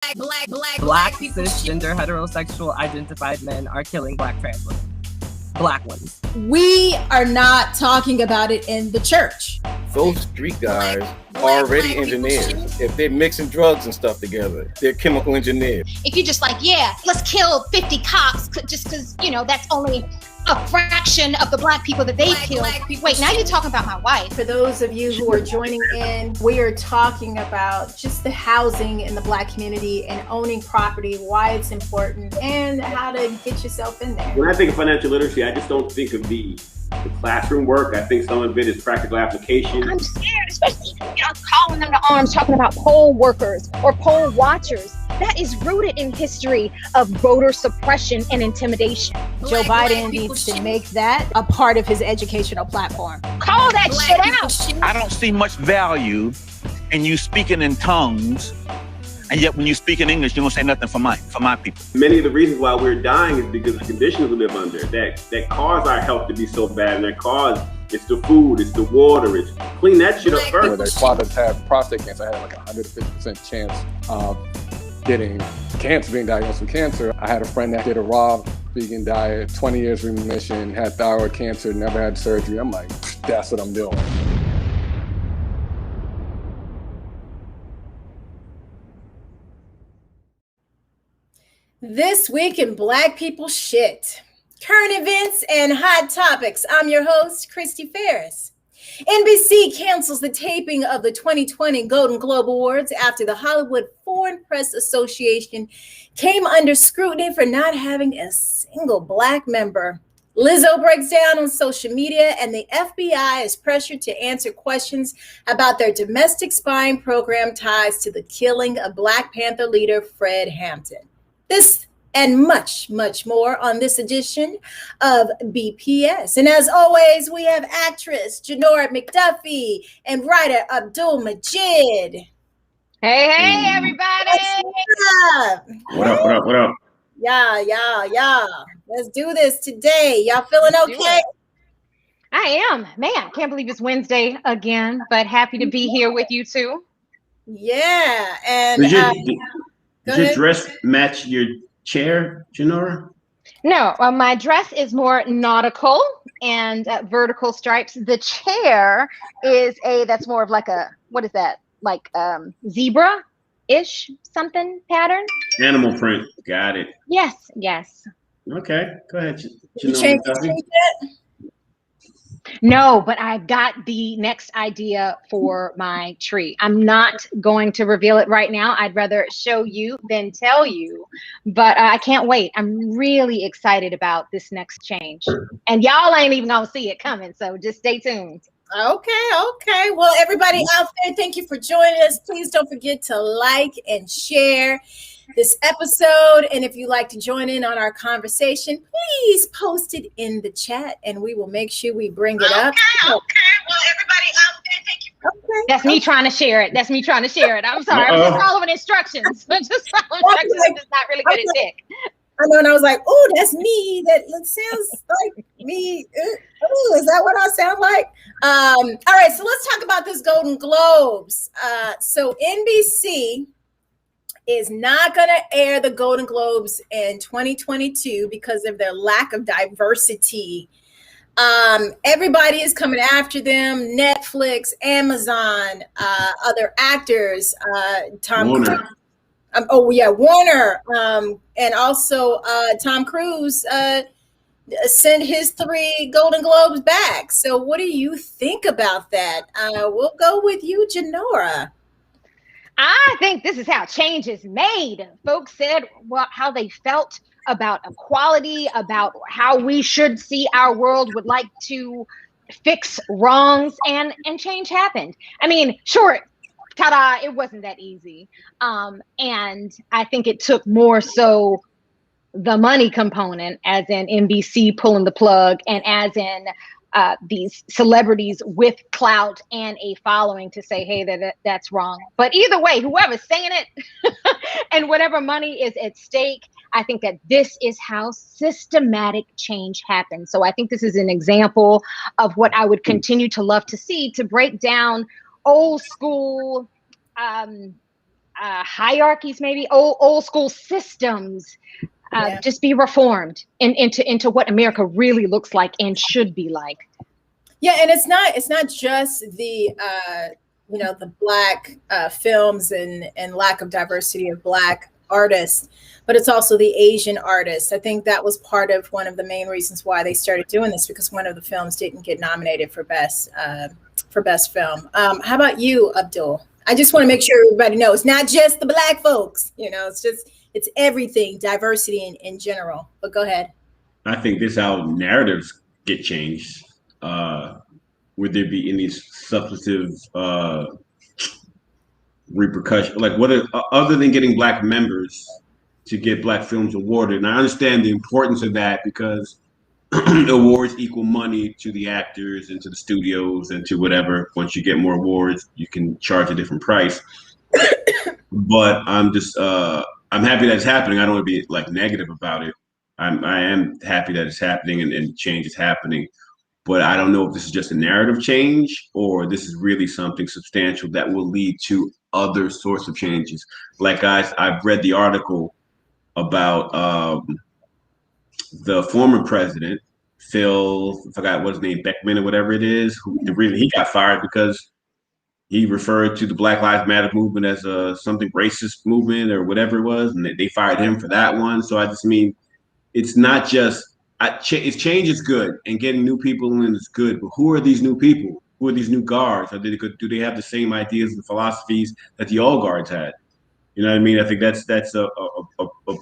Black cisgender heterosexual identified men are killing Black trans women. Black ones. We are not talking about it in the church. Those street guys are already engineers. If they're mixing drugs and stuff together, they're chemical engineers. If you're just like, yeah, let's kill 50 cops just because, that's only a fraction of the Black people that they killed. Wait, now you're talking about my wife. For those of you who are joining in, we are talking about just the housing in the Black community and owning property, why it's important, and how to get yourself in there. When I think of financial literacy, I just don't think of the classroom work. I think some of it is practical application. I'm scared, especially, calling them to arms, talking about poll workers or poll watchers. That is rooted in history of voter suppression and intimidation. Joe Biden needs to make that a part of his educational platform. Call that shit out. I don't see much value in you speaking in tongues, and yet when you speak in English, you don't say nothing for my people. Many of the reasons why we're dying is because of the conditions we live under that cause our health to be so bad, and that cause it's the food, it's the water, it's clean that shit up first. When their fathers had prostate cancer, I had like 150% chance of getting cancer, being diagnosed with cancer. I had a friend that did a raw vegan diet, 20 years remission, had thyroid cancer, never had surgery. I'm like, that's what I'm doing. This week in Black People Shit, current events and hot topics. I'm your host, Christy Ferris. NBC cancels the taping of the 2020 Golden Globe Awards after the Hollywood Foreign Press Association came under scrutiny for not having a single Black member. Lizzo breaks down on social media, and the FBI is pressured to answer questions about their domestic spying program ties to the killing of Black Panther leader Fred Hampton. This and much, much more on this edition of BPS. And as always, we have actress Janora McDuffie and writer Abdul Majid. Hey, everybody. What up? Yeah. Let's do this today. Y'all feeling okay? I am. Man, I can't believe it's Wednesday again, but happy to be here with you too. Yeah. And did your dress match your chair, Janora? No, my dress is more nautical and vertical stripes. The chair is that's more of like a, what is that? Like zebra-ish something pattern. Animal print. Got it. Yes. Okay, go ahead. You changed it? No, but I got the next idea for my tree. I'm not going to reveal it right now. I'd rather show you than tell you, but I can't wait. I'm really excited about this next change. And y'all ain't even gonna see it coming, so just stay tuned. Okay. Well, everybody out there, thank you for joining us. Please don't forget to like and share this episode. And if you'd like to join in on our conversation, please post it in the chat and we will make sure we bring it up. Okay. Well, everybody out there, thank you. Okay. That's me trying to share it. I'm sorry. I'm just following instructions. I'm just not really good at tech. I know, and I was like, oh, that's me. That sounds like me. Oh, is that what I sound like? All right, so let's talk about this Golden Globes. So NBC is not going to air the Golden Globes in 2022 because of their lack of diversity. Everybody is coming after them. Netflix, Amazon, other actors, Warner. Warner, and also Tom Cruise sent his 3 Golden Globes back. So what do you think about that? We'll go with you, Janora. I think this is how change is made. Folks said how they felt about equality, about how we should see our world, would like to fix wrongs, and change happened. I mean, sure, ta-da, it wasn't that easy. And I think it took more so the money component, as in NBC pulling the plug, and as in these celebrities with clout and a following to say, hey, that's wrong. But either way, whoever's saying it and whatever money is at stake, I think that this is how systematic change happens. So I think this is an example of what I would continue to love to see, to break down old school hierarchies, maybe old school systems, just be reformed into what America really looks like and should be like. Yeah, and it's not just the the Black films and lack of diversity of Black artists, but it's also the Asian artists. I think that was part of one of the main reasons why they started doing this, because one of the films didn't get nominated for best film. How about you, Abdul? I just want to make sure everybody knows it's not just the Black folks. It's everything, diversity in general. But go ahead. I think this is how narratives get changed. Would there be any substantive repercussion, like other than getting Black members to get Black films awarded? And I understand the importance of that, because awards equal money to the actors and to the studios and to whatever. Once you get more awards, you can charge a different price. But I'm just I'm happy that it's happening. I don't want to be like negative about it. I am happy that it's happening and change is happening. But I don't know if this is just a narrative change or this is really something substantial that will lead to other sorts of changes. Like I've read the article about the former president, Phil, I forgot what his name, Beckman or whatever it is, he got fired because he referred to the Black Lives Matter movement as something racist movement or whatever it was, and they fired him for that one. So I just mean, it's not just change is good, and getting new people in is good. But who are these new people? Who are these new guards? Do they have the same ideas and philosophies that the old guards had? You know what I mean? I think that's a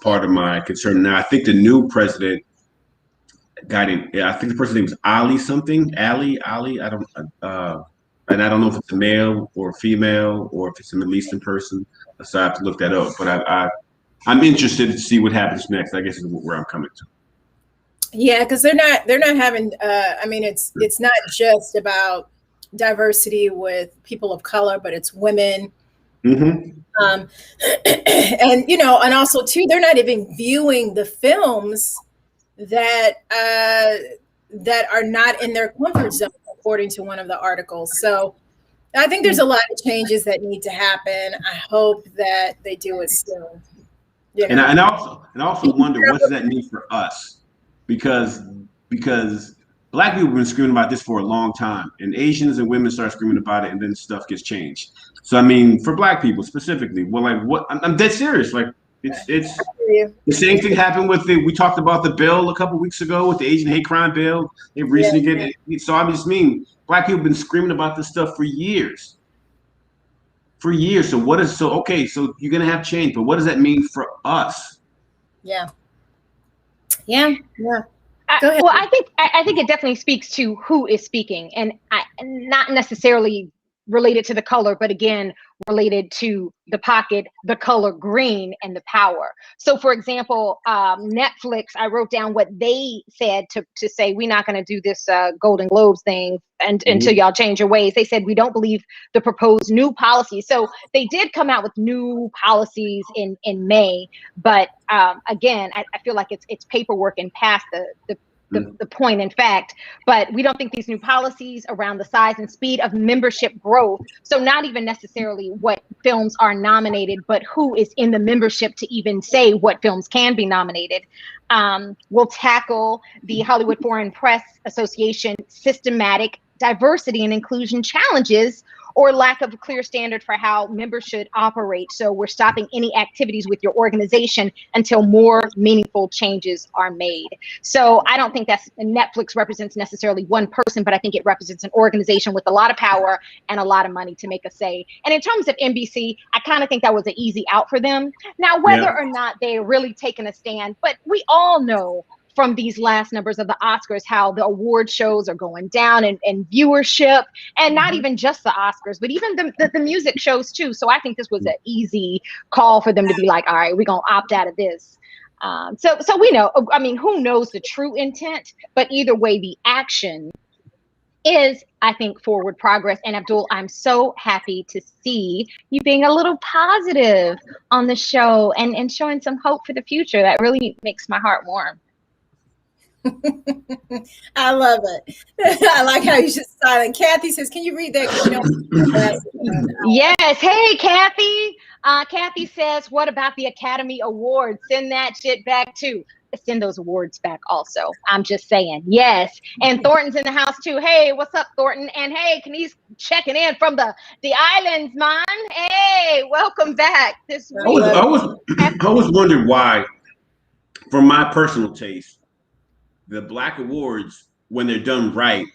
part of my concern. Now I think the new president, I think the person's name is Ali something. Ali. I don't. And I don't know if it's a male or a female or if it's a Middle Eastern person. So I have to look that up. But I'm interested to see what happens next. I guess is where I'm coming to. Yeah, because they're not having. I mean, it's not just about diversity with people of color, but it's women. Mm-hmm. And also too, they're not even viewing the films that are not in their comfort zone, according to one of the articles. So I think there's a lot of changes that need to happen. I hope that they do it soon. And I also wonder, what does that mean for us? Because Black people have been screaming about this for a long time, and Asians and women start screaming about it, and then stuff gets changed. So I mean, for Black people specifically, well, like what? I'm dead serious. Like it's the same thing happened with we talked about the bill a couple weeks ago with the Asian hate crime bill. They recently get it. So I just mean, Black people have been screaming about this stuff for years. So so you're gonna have change, but what does that mean for us? Yeah. Well, I think it definitely speaks to who is speaking, and not necessarily related to the color, but again, related to the pocket, the color green, and the power. So for example, Netflix, I wrote down what they said to say, we're not going to do this Golden Globes thing until y'all change your ways. They said, we don't believe the proposed new policies. So they did come out with new policies in May, but again, I feel like it's paperwork and past the point, in fact, but we don't think these new policies around the size and speed of membership growth, so not even necessarily what films are nominated, but who is in the membership to even say what films can be nominated, will tackle the Hollywood Foreign Press Association systematic diversity and inclusion challenges, or lack of a clear standard for how members should operate. So we're stopping any activities with your organization until more meaningful changes are made. So I don't think Netflix represents necessarily one person, but I think it represents an organization with a lot of power and a lot of money to make a say. And in terms of NBC, I kind of think that was an easy out for them. Now, whether or not they're really taking a stand, but we all know from these last numbers of the Oscars how the award shows are going down in viewership, and not even just the Oscars, but even the music shows too. So I think this was an easy call for them to be like, all right, we're going to opt out of this. So we know, I mean, who knows the true intent, but either way, the action is, I think, forward progress. And Abdul, I'm so happy to see you being a little positive on the show and showing some hope for the future. That really makes my heart warm. I love it. I like how you just silent. Kathy says, "Can you read that?" 'Cause Yes. Hey, Kathy. Kathy says, "What about the Academy Awards? Send that shit back too." Send those awards back also. I'm just saying. Yes. And Thornton's in the house too. Hey, what's up, Thornton? And hey, Kenise checking in from the islands, man. Hey, welcome back this week. I was wondering why, for my personal taste, the Black Awards, when they're done right,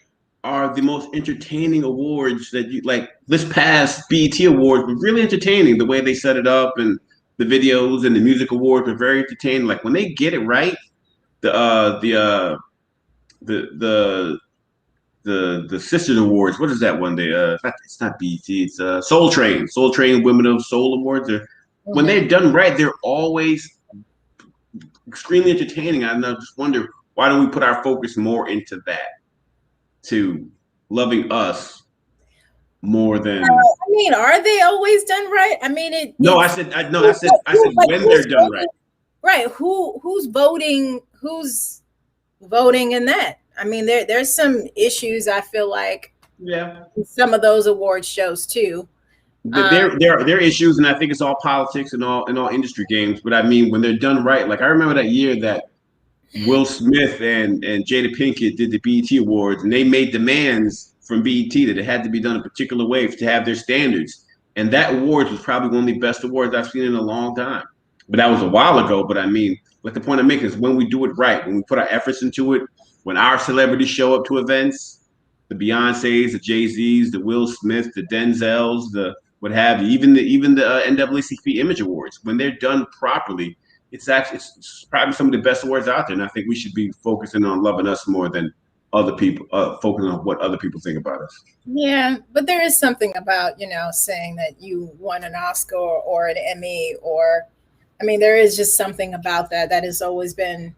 are the most entertaining awards that you like. This past BET Awards were really entertaining. The way they set it up and the videos and the music awards were very entertaining. Like when they get it right, the Sisters Awards. What is that one day? It's not BET. It's Soul Train. Soul Train Women of Soul Awards. When they're done right, they're always extremely entertaining. I just wonder, why don't we put our focus more into that, to loving us more than? I mean, are they always done right? I mean, No, I said when they're done right. Right. Who's voting? Who's voting in that? I mean, there's some issues, I feel like. Yeah. In some of those award shows too. There are issues, and I think it's all politics and all industry games. But I mean, when they're done right, like I remember that year that Will Smith and Jada Pinkett did the BET Awards, and they made demands from BET that it had to be done a particular way to have their standards. And that award was probably one of the best awards I've seen in a long time. But that was a while ago. But I mean, like the point I'm making is when we do it right, when we put our efforts into it, when our celebrities show up to events, the Beyoncés, the Jay-Z's, the Will Smiths, the Denzels, the what have you, even the NAACP Image Awards, when they're done properly, it's probably some of the best awards out there. And I think we should be focusing on loving us more than other people, focusing on what other people think about us. Yeah, but there is something about, saying that you won an Oscar or an Emmy, I mean, there is just something about that has always been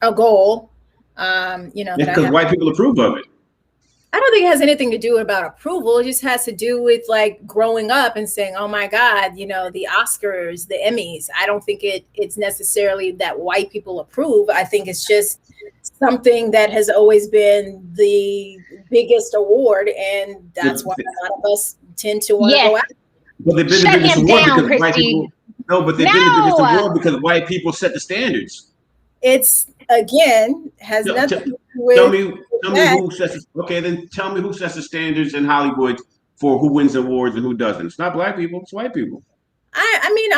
a goal. Because white people approve of it. I don't think it has anything to do about approval. It just has to do with like growing up and saying, oh my God, the Oscars, the Emmys. I don't think it's necessarily that white people approve. I think it's just something that has always been the biggest award. And that's why a lot of us tend to want to go out. But they've been the biggest award because white people. No, but they've been the biggest award because white people set the standards. It's, again, has nothing to do with. Tell me who sets. Okay, then tell me who sets the standards in Hollywood for who wins awards and who doesn't. It's not black people; it's white people. I mean,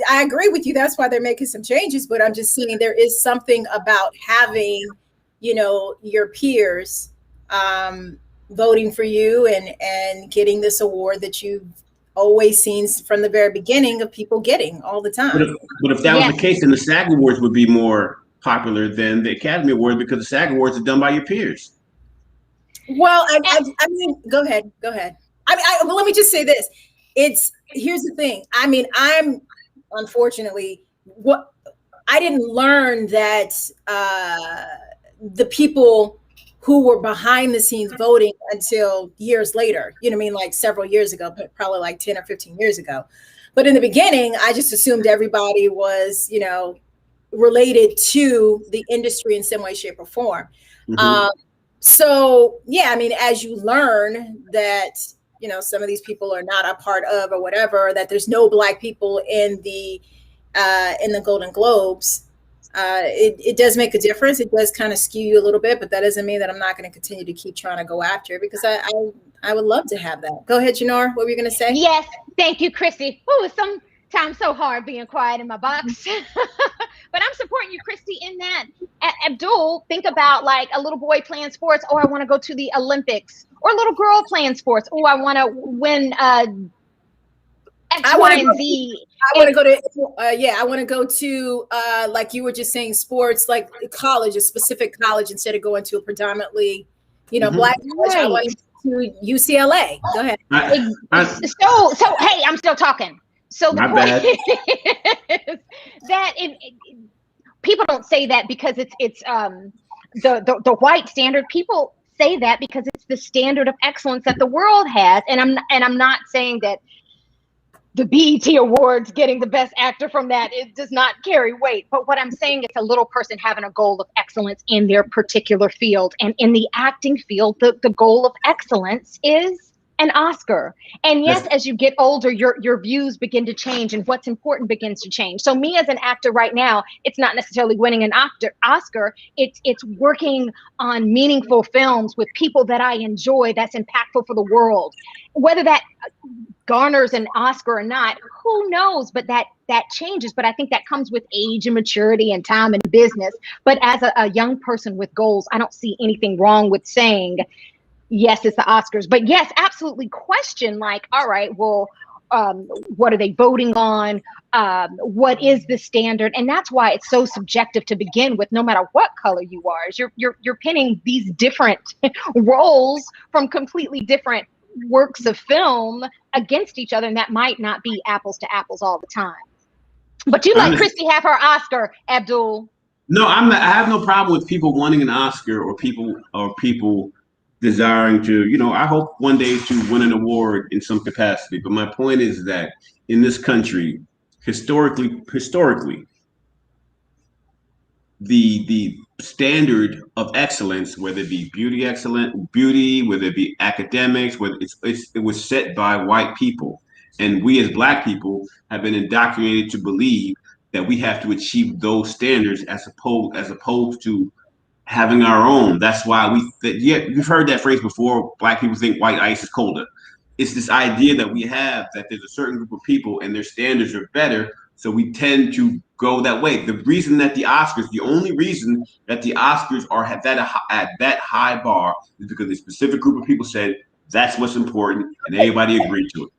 I agree with you. That's why they're making some changes. But I'm just saying there is something about having, your peers voting for you and getting this award that you've always seen from the very beginning of people getting all the time. But if that was the case, then the SAG Awards would be more popular than the Academy Awards because the SAG Awards are done by your peers. Well, I mean, go ahead. I mean, well, let me just say this. Here's the thing. I mean, I'm unfortunately I didn't learn that the people who were behind the scenes voting until years later, like several years ago, probably like 10 or 15 years ago. But in the beginning, I just assumed everybody was, related to the industry in some way, shape, or form. Mm-hmm. So, yeah, I mean, as you learn that, some of these people are not a part of or whatever, that there's no black people in the Golden Globes, it does make a difference. It does kind of skew you a little bit, but that doesn't mean that I'm not going to continue to keep trying to go after it because I would love to have that. Go ahead, Janor. What were you going to say? Yes. Thank you, Christy. Oh, sometimes so hard being quiet in my box. But I'm supporting you, Christy, in that. Abdul, think about like a little boy playing sports. Oh, I want to go to the Olympics. Or a little girl playing sports. Oh, I want to win X, Y, and Z. I want to go to, I want to go to, like you were just saying, sports, like college, a specific college, instead of going to a predominantly, black college. Right. I want to go to UCLA. Go ahead. So hey, I'm still talking. So the point is that people don't say that because it's the white standard. People say that because it's the standard of excellence that the world has, and I'm not saying that the BET Awards getting the best actor from that. It does not carry weight. But what I'm saying, it's a little person having a goal of excellence in their particular field. And in the acting field, the goal of excellence is an Oscar. And yes, as you get older, your views begin to change and what's important begins to change. So me as an actor right now, it's not necessarily winning an Oscar. It's working on meaningful films with people that I enjoy, that's impactful for the world. Whether that garners an Oscar or not, who knows? But that changes. But I think that comes with age and maturity and time and business. But as a young person with goals, I don't see anything wrong with saying, yes, it's the Oscars. But yes, absolutely question like, all right, well, what are they voting on? What is the standard? And that's why it's so subjective to begin with, no matter what color you are. Is you're pinning these different roles from completely different works of film against each other, and that might not be apples to apples all the time. But you let Christy have her Oscar, Abdul. No, I have no problem with people wanting an Oscar or people desiring to, I hope one day to win an award in some capacity. But my point is that in this country, historically, the standard of excellence, whether it be beauty, whether it be academics, whether it was set by white people, and we as Black people have been indoctrinated to believe that we have to achieve those standards as opposed to having our own. That's why you've heard that phrase before. Black people think white ice is colder. It's this idea that we have that there's a certain group of people and their standards are better. So we tend to go that way. The only reason that the Oscars are at that high bar is because a specific group of people said that's what's important and everybody agreed to it.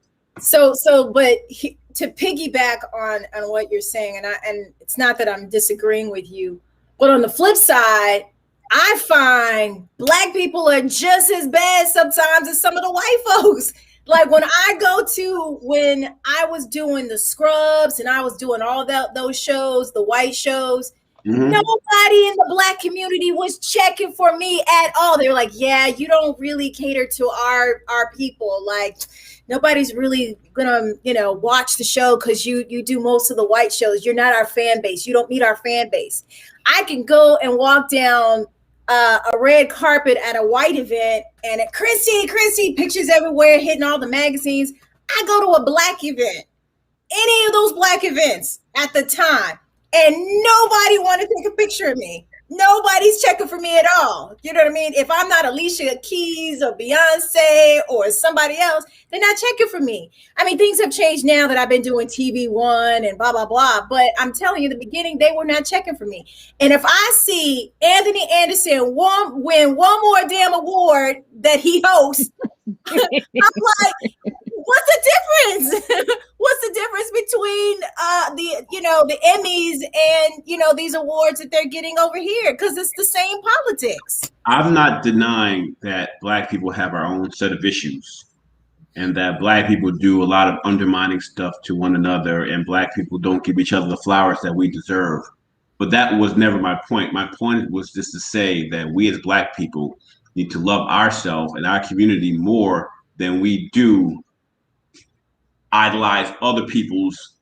To piggyback on what you're saying, and it's not that I'm disagreeing with you, but on the flip side, I find Black people are just as bad sometimes as some of the white folks. Like when I was doing the Scrubs and I was doing all those shows, the white shows, nobody in the Black community was checking for me at all. They were like, yeah, you don't really cater to our people. Like nobody's really gonna, watch the show because you do most of the white shows. You're not our fan base. You don't meet our fan base. I can go and walk down a red carpet at a white event and Christy, pictures everywhere, hitting all the magazines. I go to a Black event, any of those Black events at the time, and nobody want to take a picture of me. Nobody's checking for me at all. You know what I mean? If I'm not Alicia Keys or Beyonce or somebody else, they're not checking for me. I mean, things have changed now that I've been doing TV One and blah, blah, blah. But I'm telling you, in the beginning, they were not checking for me. And if I see Anthony Anderson win one more damn award that he hosts, I'm like, what's the difference? What's the difference between the Emmys and these awards that they're getting over here? Because it's the same politics. I'm not denying that Black people have our own set of issues and that Black people do a lot of undermining stuff to one another and Black people don't give each other the flowers that we deserve. But that was never my point. My point was just to say that we as Black people need to love ourselves and our community more than we do idolize other people's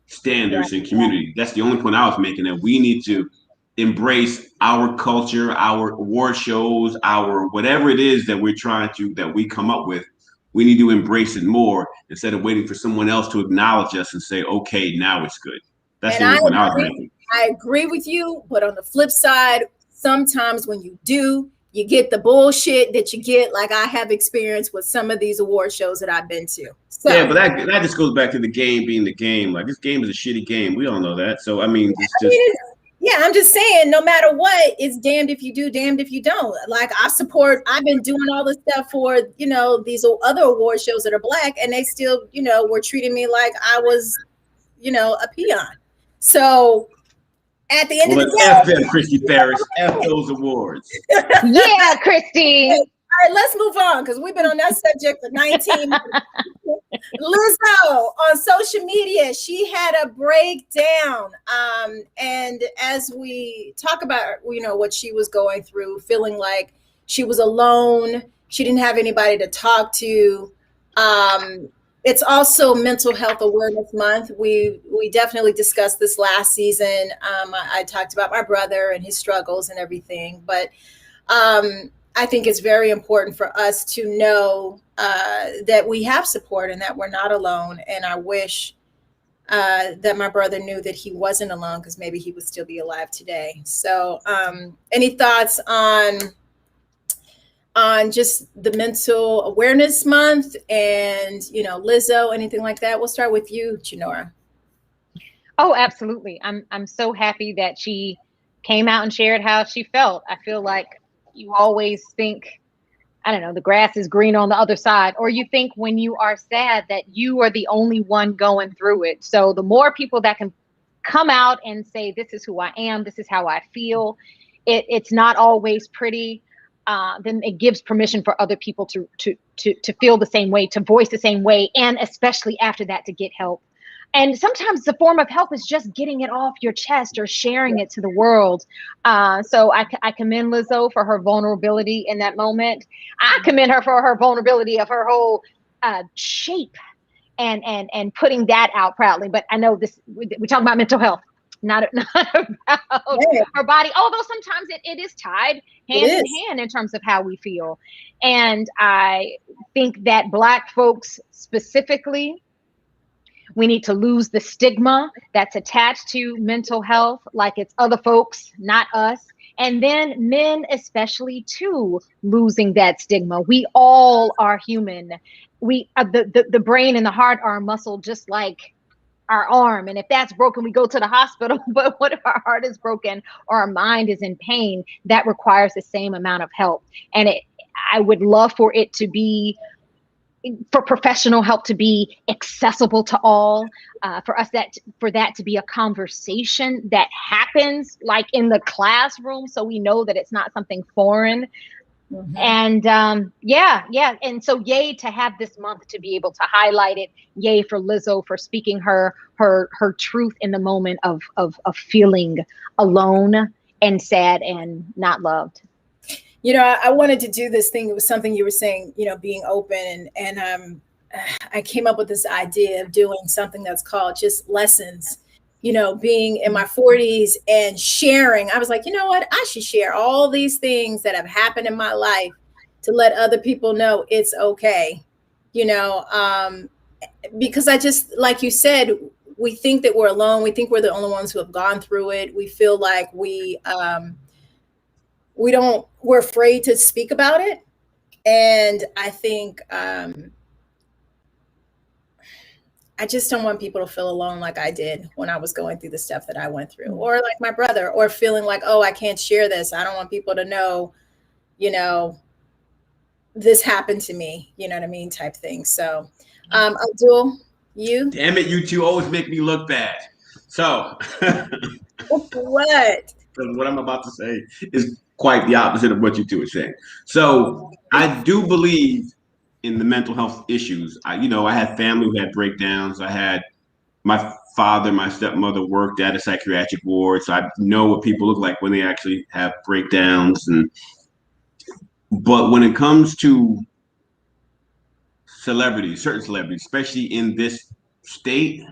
standards and community. That's the only point I was making, that we need to embrace our culture, our award shows, our whatever it is that that we come up with. We need to embrace it more instead of waiting for someone else to acknowledge us and say, okay, now it's good. That's the only point I was making. I agree with you, but on the flip side, sometimes when you do, you get the bullshit that you get, like I have experienced with some of these award shows that I've been to. So, yeah, but that just goes back to the game being the game. Like, this game is a shitty game. We all know that. So, I mean, I'm just saying, no matter what, it's damned if you do, damned if you don't. Like, I've been doing all this stuff for, these other award shows that are Black, and they still, were treating me like I was, a peon. So at the end of the day, F them, Christy Ferris. F those awards. Yeah, Christy. All right, let's move on because we've been on that subject for 19 minutes. Lizzo on social media, she had a breakdown. And as we talk about, what she was going through, feeling like she was alone, she didn't have anybody to talk to. it's also Mental Health Awareness Month. We definitely discussed this last season. I talked about my brother and his struggles and everything, but I think it's very important for us to know that we have support and that we're not alone. And I wish that my brother knew that he wasn't alone, because maybe he would still be alive today. So any thoughts on just the Mental Awareness Month and, Lizzo, anything like that? We'll start with you, Janora. Oh, absolutely. I'm so happy that she came out and shared how she felt. I feel like you always think, I don't know, the grass is green on the other side, or you think when you are sad that you are the only one going through it. So the more people that can come out and say, this is who I am, this is how I feel, it's not always pretty. Then it gives permission for other people to feel the same way, to voice the same way, and especially after that to get help. And sometimes the form of help is just getting it off your chest or sharing it to the world. So I commend Lizzo for her vulnerability in that moment. I commend her for her vulnerability of her whole shape and putting that out proudly. But I know this, we talk about mental health, not about her body, although sometimes it is tied hand in hand in terms of how we feel. And I think that Black folks specifically, we need to lose the stigma that's attached to mental health, like it's other folks, not us. And then men especially too, losing that stigma. We all are human. We the brain and the heart are a muscle just like our arm. And if that's broken, we go to the hospital. But what if our heart is broken or our mind is in pain? That requires the same amount of help. And I would love for it to be, for professional help to be accessible to all, for that to be a conversation that happens like in the classroom, so we know that it's not something foreign. Mm-hmm. And and so yay to have this month to be able to highlight it. Yay for Lizzo for speaking her truth in the moment of feeling alone and sad and not loved. I wanted to do this thing. It was something you were saying, being open, and I came up with this idea of doing something that's called just lessons, being in my 40s and sharing. I was like, you know what? I should share all these things that have happened in my life to let other people know it's okay, because I just, like you said, we think that we're alone. We think we're the only ones who have gone through it. We feel like we're afraid to speak about it. And I think, I just don't want people to feel alone like I did when I was going through the stuff that I went through, or like my brother, or feeling like, oh, I can't share this. I don't want people to know, this happened to me, you know what I mean? Type thing. So, Abdul, you? Damn it, you two always make me look bad. So. What? What I'm about to say is quite the opposite of what you two are saying. So I do believe in the mental health issues. I had family who had breakdowns. I had my father, my stepmother worked at a psychiatric ward, so I know what people look like when they actually have breakdowns. But when it comes to certain celebrities, especially in this state,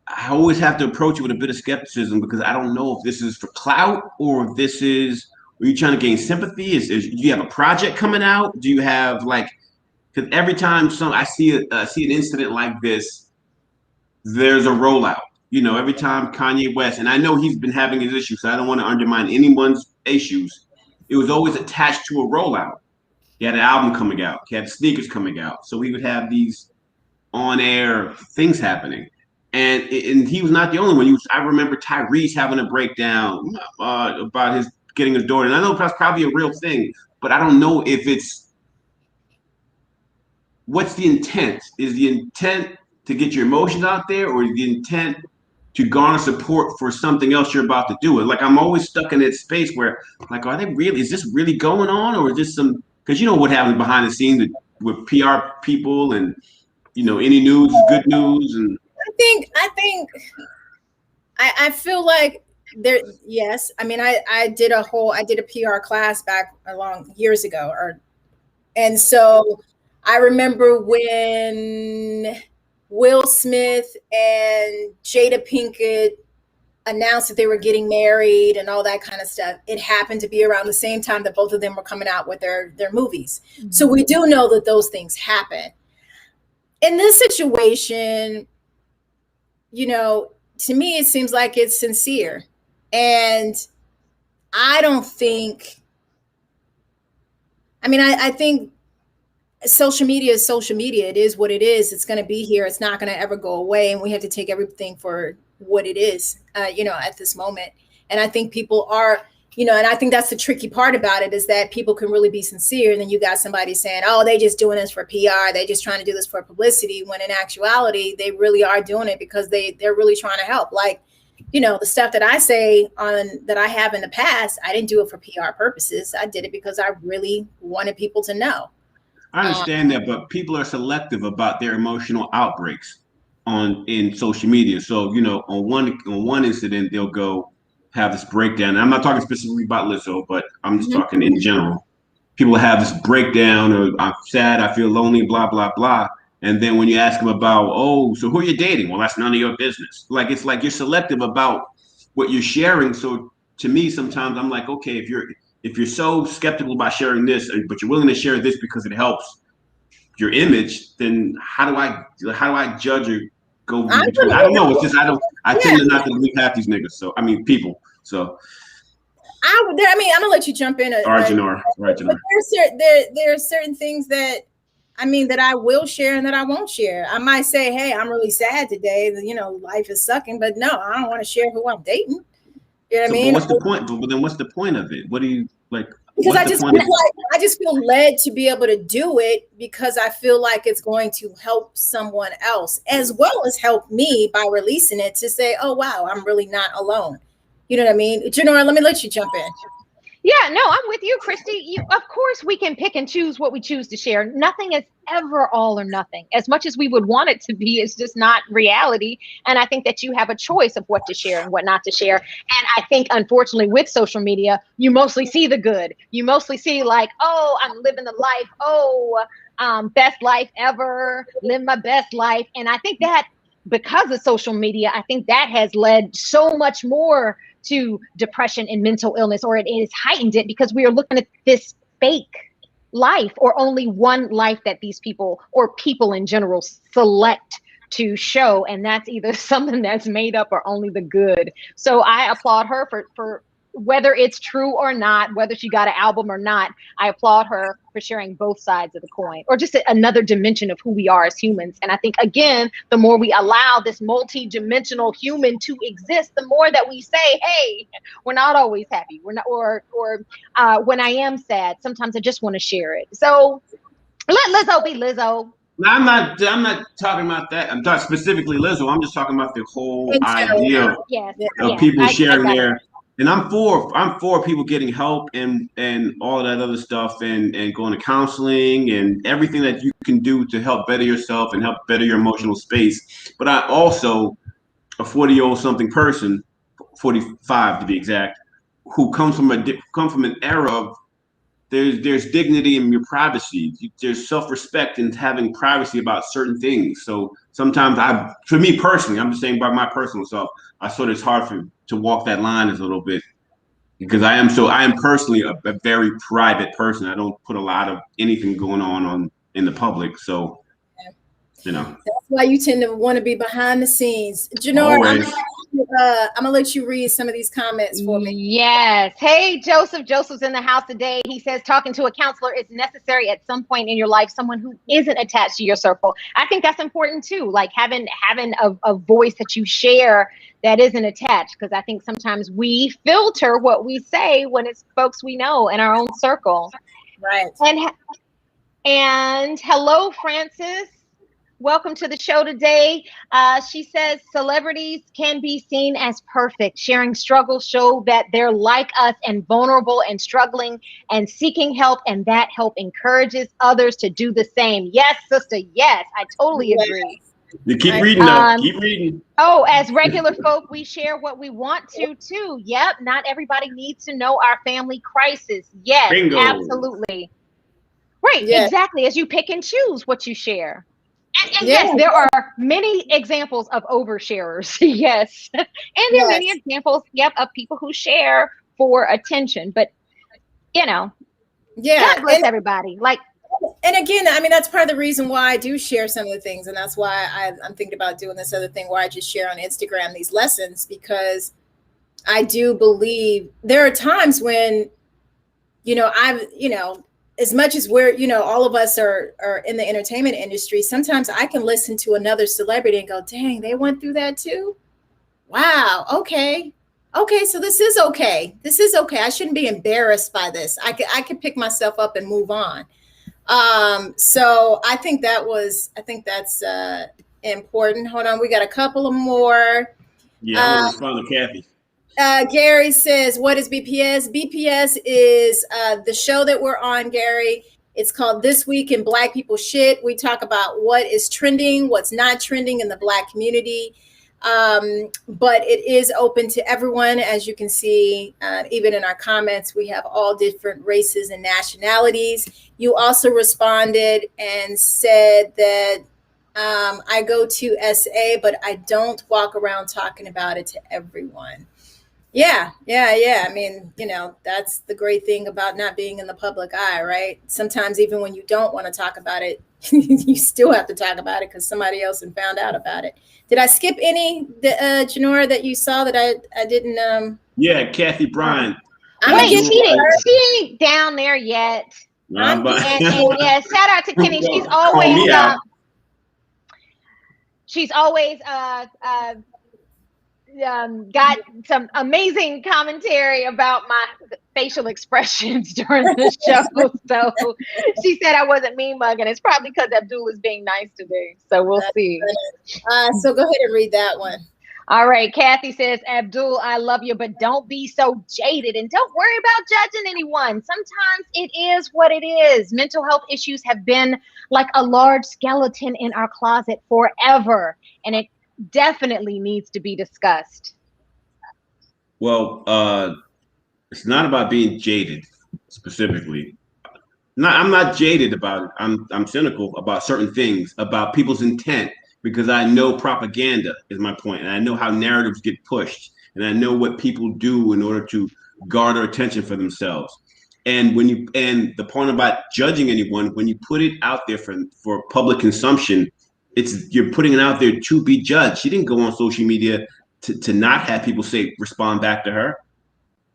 I always have to approach it with a bit of skepticism, because I don't know if this is for clout or if this is, are you trying to gain sympathy? Do you have a project coming out? Do you have because every time I see an incident like this, there's a rollout. Every time Kanye West, and I know he's been having his issues, so I don't want to undermine anyone's issues. It was always attached to a rollout. He had an album coming out. He had sneakers coming out. So we would have these on-air things happening. And he was not the only one. I remember Tyrese having a breakdown about his getting his daughter. And I know that's probably a real thing, but I don't know if what's the intent? Is the intent to get your emotions out there, or is the intent to garner support for something else you're about to do? Like, I'm always stuck in that space where, like, is this really going on? Or is this because what happens behind the scenes with PR people, and, any news is good news. And I feel like there, yes. I mean, I did a PR class back years ago, and so I remember when Will Smith and Jada Pinkett announced that they were getting married and all that kind of stuff. It happened to be around the same time that both of them were coming out with their movies. So we do know that those things happen. In this situation, you know, to me, it seems like it's sincere. And I don't think, I think social media is social media. It is what it is. It's going to be here. It's not going to ever go away. And we have to take everything for what it is, at this moment. And I think people are, and I think that's the tricky part about it, is that people can really be sincere. And then you got somebody saying, oh, they just doing this for PR. They just trying to do this for publicity. When in actuality, they really are doing it because they're really trying to help. Like, the stuff that I say that I have in the past, I didn't do it for PR purposes. I did it because I really wanted people to know. I understand that, but people are selective about their emotional outbreaks in social media. So, on one incident, they'll go have this breakdown. And I'm not talking specifically about Lizzo, but I'm just talking in general. People have this breakdown, or I'm sad, I feel lonely, blah, blah, blah. And then when you ask them about, oh, so who are you dating? Well, that's none of your business. Like, it's like you're selective about what you're sharing. So to me, sometimes I'm like, okay, if you're so skeptical about sharing this, but you're willing to share this because it helps your image, then how do I judge or go between? I don't know. It's just I tend to not to believe half these niggas. So people. So I'm gonna let you jump in. Arjunor. But there are certain things that that I will share and that I won't share. I might say, hey, I'm really sad today. Life is sucking, but no, I don't want to share who I'm dating. You know what I mean? What's the point? But then what's the point of it? What do you like? Because I just feel led to be able to do it because I feel like it's going to help someone else as well as help me by releasing it to say, oh, wow, I'm really not alone. You know what I mean? Janora, let me let you jump in. Yeah, no, I'm with you, Christy. Of course, we can pick and choose what we choose to share. Nothing is ever all or nothing. As much as we would want it to be, it's just not reality. And I think that you have a choice of what to share and what not to share. And I think, unfortunately, with social media, you mostly see the good. You mostly see like, oh, I'm living the life. Oh, best life ever. Live my best life. And I think that because of social media, I think that has led so much more to depression and mental illness, or it has heightened it because we are looking at this fake life, or only one life that these people or people in general select to show. And that's either something that's made up or only the good. So I applaud her for whether it's true or not, whether she got an album or not. I applaud her for sharing both sides of the coin, or just another dimension of who we are as humans. And I think, again, the more we allow this multi-dimensional human to exist, the more that we say, hey, we're not always happy. We're not, or when I am sad, sometimes I just want to share it. So let Lizzo be Lizzo. No, I'm not talking about that. I'm talking specifically Lizzo. I'm just talking about the whole idea of people sharing their. And I'm for people getting help and all that other stuff and going to counseling and everything that you can do to help better yourself and help better your emotional space. But I also, a 40-year-old something person, 45 to be exact, who comes from an era of there's dignity in your privacy. There's self-respect in having privacy about certain things. So sometimes for me personally, I'm just saying about my personal self, it's hard to walk that line a little bit because I am personally a very private person. I don't put a lot of anything going on in the public. So, that's why you tend to want to be behind the scenes. Janora, I'm gonna let you read some of these comments for me. Yes. Hey, Joseph. Joseph's in the house today. He says talking to a counselor is necessary at some point in your life, someone who isn't attached to your circle. I think that's important too, like having a voice that you share that isn't attached, because I think sometimes we filter what we say when it's folks we know in our own circle. Right. And hello, Francis. Welcome to the show today. She says celebrities can be seen as perfect. Sharing struggles show that they're like us and vulnerable and struggling and seeking help, and that help encourages others to do the same. Yes, sister. Yes, I totally agree. You keep reading though. Keep reading. Oh, as regular folk, we share what we want to too. Yep. Not everybody needs to know our family crisis. Yes, Bingo. Absolutely. Right, Yeah. exactly. As you pick and choose what you share. And Yeah. yes, there are many examples of oversharers. Yes. And there are many Yes. examples, yep, of people who share for attention. But, you know, Yeah. God bless everybody. Like, And again, I mean, that's part of the reason why I do share some of the things. And that's why I'm thinking about doing this other thing where I just share on Instagram these lessons, because I do believe there are times when, as much as we're, all of us are in the entertainment industry, sometimes I can listen to another celebrity and go, dang, they went through that too. Wow. Okay. Okay. So this is okay. This is okay. I shouldn't be embarrassed by this. I could pick myself up and move on. So I think that's important. Hold on. We got a couple of more. Yeah, I'm gonna respond to Kathy. Gary says, what is BPS? BPS is the show that we're on, Gary. It's called This Week in Black People Shit. We talk about what is trending, what's not trending in the Black community. But it is open to everyone. As you can see, even in our comments, we have all different races and nationalities. You also responded and said that I go to SA, but I don't walk around talking about it to everyone. Yeah. I mean, that's the great thing about not being in the public eye, right? Sometimes even when you don't want to talk about it, you still have to talk about it because somebody else had found out about it. Did I skip any, Janora, that you saw that I didn't? Yeah, Kathy Bryant. wait, she ain't down there yet. And yeah, shout out to Kenny. She's always got some amazing commentary about my facial expressions during the show. So she said I wasn't mean mugging. It's probably because Abdul is being nice today. So we'll see. So go ahead and read that one. All right. Kathy says, Abdul, I love you, but don't be so jaded and don't worry about judging anyone. Sometimes it is what it is. Mental health issues have been like a large skeleton in our closet forever, and it definitely needs to be discussed. Well, it's not about being jaded specifically. I'm not jaded about it. I'm cynical about certain things, about people's intent, because I know propaganda is my point, and I know how narratives get pushed, and I know what people do in order to garner attention for themselves. And the point about judging anyone, when you put it out there for public consumption, you're putting it out there to be judged. She didn't go on social media to not have people respond back to her.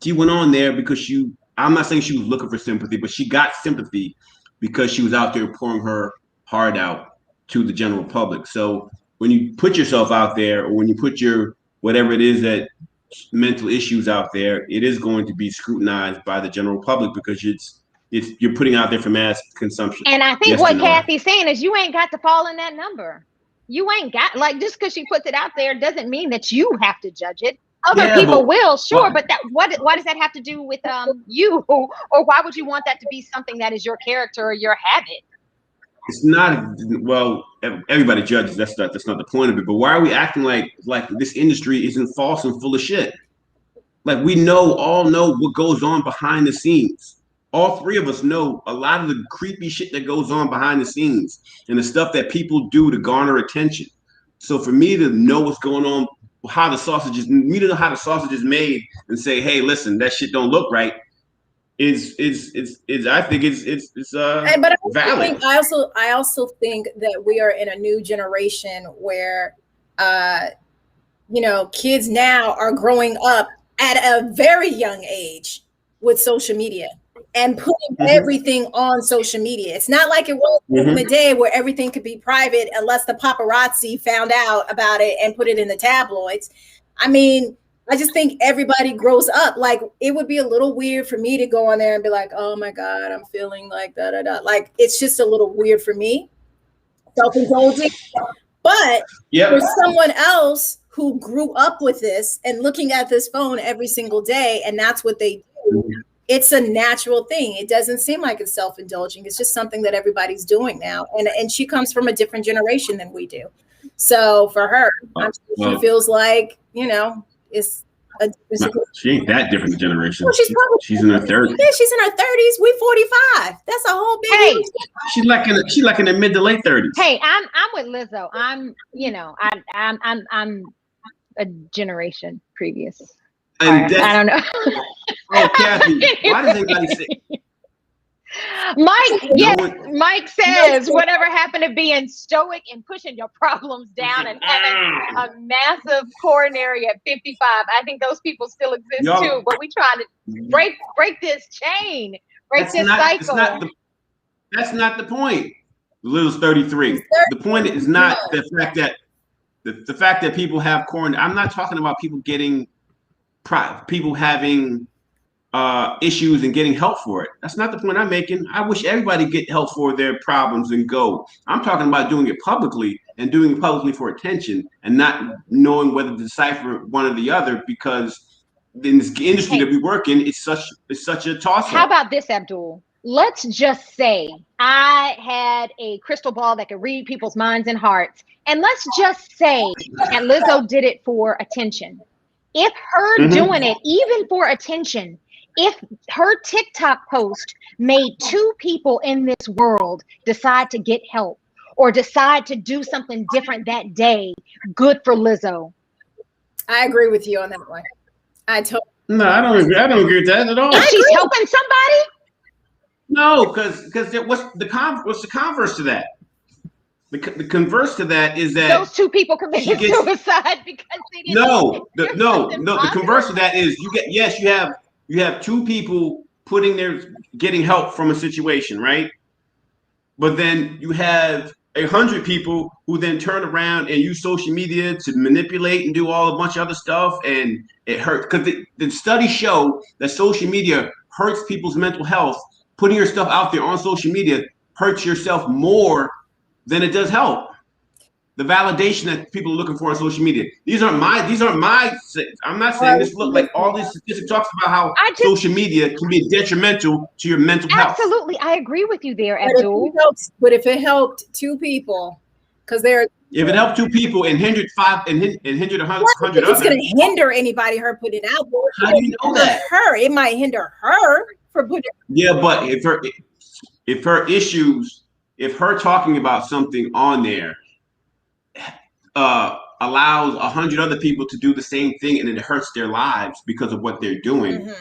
She went on there because I'm not saying she was looking for sympathy, but she got sympathy because she was out there pouring her heart out to the general public. So when you put yourself out there, or when you put your whatever it is that mental issues out there, it is going to be scrutinized by the general public because you're putting out there for mass consumption. And I think what Kathy's saying is you ain't got to fall in that number. You ain't got, like, just because she puts it out there doesn't mean that you have to judge it. Other people will, sure, but what does that have to do with you? Or why would you want that to be something that is your character or your habit? It's not, well, everybody judges. That's not the point of it. But why are we acting like this industry isn't false and full of shit? Like, we all know what goes on behind the scenes. All three of us know a lot of the creepy shit that goes on behind the scenes and the stuff that people do to garner attention. So for me to know what's going on, how the sausage is made, and say, hey, listen, that shit don't look right, is I think it's valid. I also think that we are in a new generation where kids now are growing up at a very young age with social media and putting everything on social media. It's not like it was in the day where everything could be private unless the paparazzi found out about it and put it in the tabloids. I mean, I just think everybody grows up. Like, it would be a little weird for me to go on there and be like, oh my God, I'm feeling like da-da-da. Like, it's just a little weird for me. Self-indulging. But for someone else who grew up with this and looking at this phone every single day, and that's what they do, it's a natural thing. It doesn't seem like it's self-indulging. It's just something that everybody's doing now. And she comes from a different generation than we do. So for her, she feels like, it's She ain't that different generation. Well, She's in her 30s. Yeah, she's in her 30s. We 45. That's a whole big. Hey, she's like in the mid to late 30s. Hey, I'm with Lizzo. I'm a generation previous. And I don't know. Oh, Kathy, why does anybody say? Mike, yes, Mike says, whatever happened to being stoic and pushing your problems down and having a massive coronary at 55? I think those people still exist too, but we trying to break this chain, break this cycle. That's not the point. Little's 33. The point is not the fact that the fact that people have coronary. I'm not talking about people getting people having issues and getting help for it. That's not the point I'm making. I wish everybody get help for their problems and go. I'm talking about doing it publicly and doing it publicly for attention and not knowing whether to decipher one or the other, because in this industry that we work in, it's such a toss-up. How about this, Abdul? Let's just say I had a crystal ball that could read people's minds and hearts. And let's just say that Lizzo did it for attention. If her doing it, even for attention, if her TikTok post made 2 people in this world decide to get help or decide to do something different that day, good for Lizzo. I agree with you on that one. No, I don't agree. I don't agree with that at all. If she's helping somebody? No, because what's the converse to that? The converse to that is that those 2 people committed suicide because they didn't. No. The converse to that is you have 2 people getting help from a situation, right? But then you have 100 people who then turn around and use social media to manipulate and do a bunch of other stuff, and it hurts because the studies show that social media hurts people's mental health. Putting your stuff out there on social media hurts yourself more than it does help. The validation that people are looking for on social media. These aren't my. I'm not saying this. Look, like all this statistics talks about how social media can be detrimental to your mental health. Absolutely, I agree with you there, Abdul. But if it helped 2 people, because if it helped 2 people and hindered 100 others, it's going to hinder anybody her putting it out. How do you know that? It might hinder her for putting. Yeah, but if her issues, if her talking about something on there allows 100 other people to do the same thing and it hurts their lives because of what they're doing.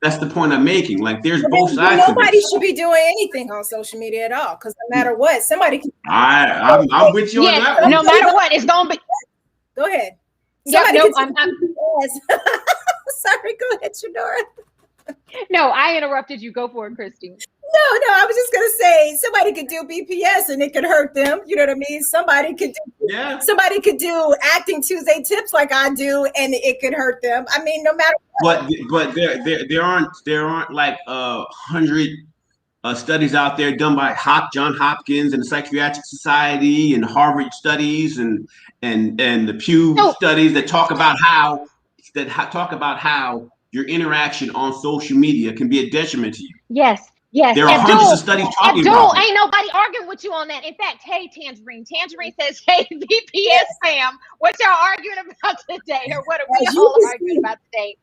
That's the point I'm making. Like, there's both sides. Nobody should be doing anything on social media at all, because no matter what, somebody can. I'm with you on that. No matter what, it's gonna be. Go ahead. I'm sorry. Go ahead, Shadora. No, I interrupted you. Go for it, Christy. No, I was just gonna say somebody could do BPS and it could hurt them. You know what I mean? Somebody could do acting Tuesday tips like I do, and it could hurt them. I mean, no matter what. But there aren't like 100 studies out there done by John Hopkins and the Psychiatric Society and Harvard studies and the Pew studies that talk about how your interaction on social media can be a detriment to you. Yes. There are hundreds of studies talking about it. Ain't nobody arguing with you on that. In fact, hey, Tangerine says, hey, BPS fam, what y'all arguing about today? Or what are we all arguing about today?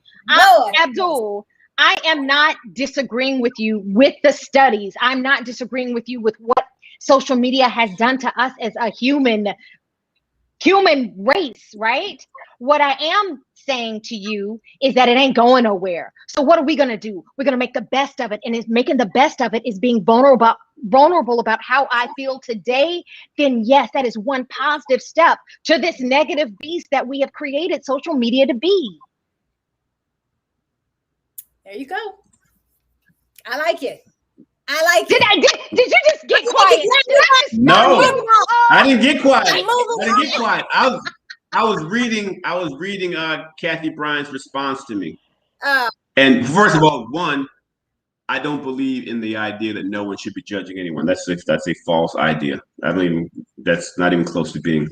Abdul, I am not disagreeing with you with the studies. I'm not disagreeing with you with what social media has done to us as a human race, right? What I am saying to you is that it ain't going nowhere. So what are we going to do? We're going to make the best of it. And making the best of it is being vulnerable about how I feel today. Then yes, that is one positive step to this negative beast that we have created social media to be. There you go. I like it. Did you just get quiet? No, I didn't get quiet. I was reading Kathy Bryant's response to me. And first of all, I don't believe in the idea that no one should be judging anyone. That's a false idea. That's not even close to being.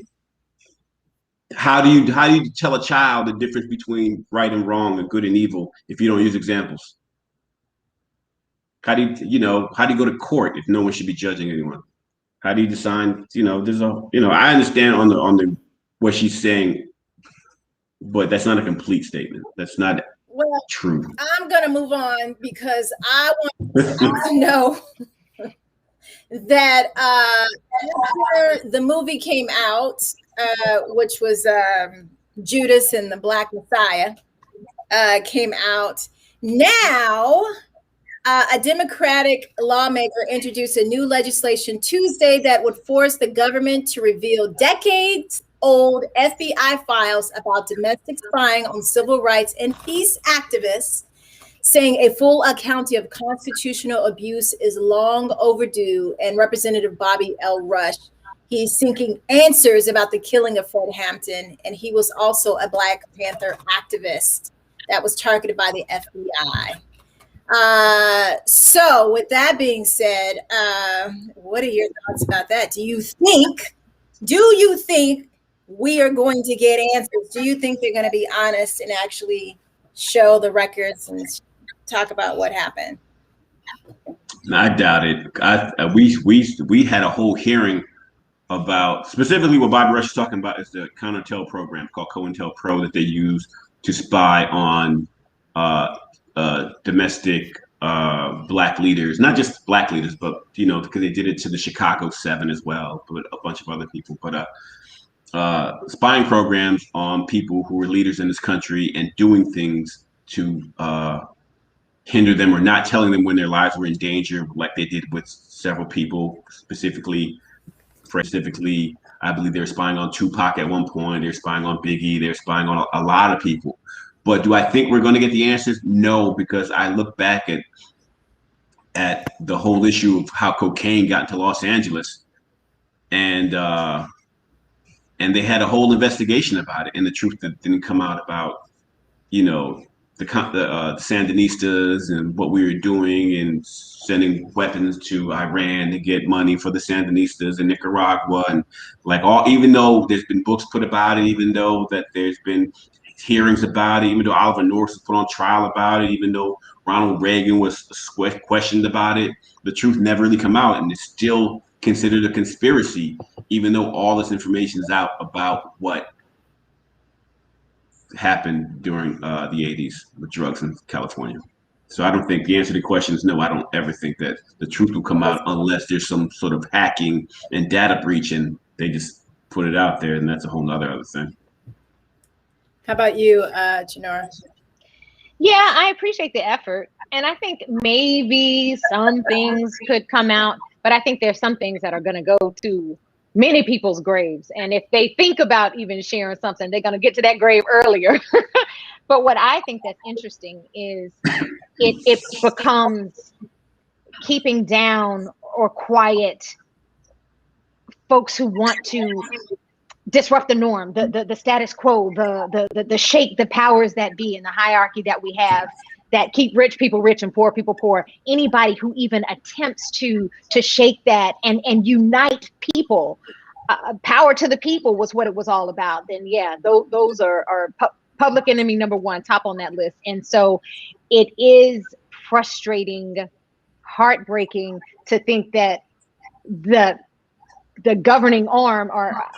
How do you tell a child the difference between right and wrong and good and evil if you don't use examples? How do you go to court if no one should be judging anyone? How do you decide? I understand on the what she's saying but that's not a complete statement. That's not true. I'm going to move on because I want to know that after the movie came out, which was Judas and the Black Messiah, came out, now a Democratic lawmaker introduced a new legislation Tuesday that would force the government to reveal decades-old FBI files about domestic spying on civil rights and peace activists, saying a full accounting of constitutional abuse is long overdue. And Representative Bobby L. Rush, he's seeking answers about the killing of Fred Hampton, and he was also a Black Panther activist that was targeted by the FBI. So with that being said, what are your thoughts about that? Do you think we are going to get answers? Do you think they're going to be honest and actually show the records and talk about what happened? I doubt it. We had a whole hearing about specifically what Bobby Rush is talking about is the COINTEL program called COINTELPRO that they use to spy on domestic Black leaders, not just Black leaders, but because they did it to the Chicago 7 as well, but a bunch of other people. But spying programs on people who were leaders in this country and doing things to hinder them or not telling them when their lives were in danger, like they did with several people, specifically, I believe they were spying on Tupac at one point. They're spying on Biggie. They're spying on a lot of people. But do I think we're going to get the answers? No, because I look back at the whole issue of how cocaine got into Los Angeles, and they had a whole investigation about it, and the truth that didn't come out about, the Sandinistas and what we were doing and sending weapons to Iran to get money for the Sandinistas in Nicaragua, and even though there's been books put about it, even though that there's been hearings about it, even though Oliver North was put on trial about it, even though Ronald Reagan was questioned about it, the truth never really come out, and it's still considered a conspiracy, even though all this information is out about what happened during the 80s with drugs in California. So I don't think the answer to the question is no. I don't ever think that the truth will come out unless there's some sort of hacking and data breach and they just put it out there, and that's a whole other thing. How about you, Janora? Yeah, I appreciate the effort. And I think maybe some things could come out, but I think there's some things that are going to go to many people's graves. And if they think about even sharing something, they're going to get to that grave earlier. But what I think that's interesting is it becomes keeping down or quiet folks who want to disrupt the norm, the status quo, the shake the powers that be in the hierarchy that we have that keep rich people rich and poor people poor. Anybody who even attempts to shake that and unite people, power to the people was what it was all about. Then yeah, those are public enemy number one, top on that list. And so it is frustrating, heartbreaking to think that the governing arm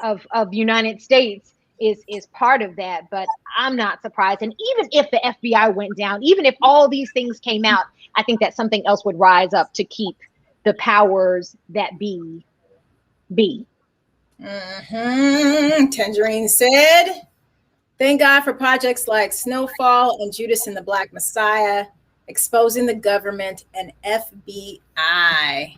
of United States is part of that, but I'm not surprised. And even if the FBI went down, even if all these things came out, I think that something else would rise up to keep the powers that be. Tangerine said, thank God for projects like Snowfall and Judas and the Black Messiah, exposing the government and FBI.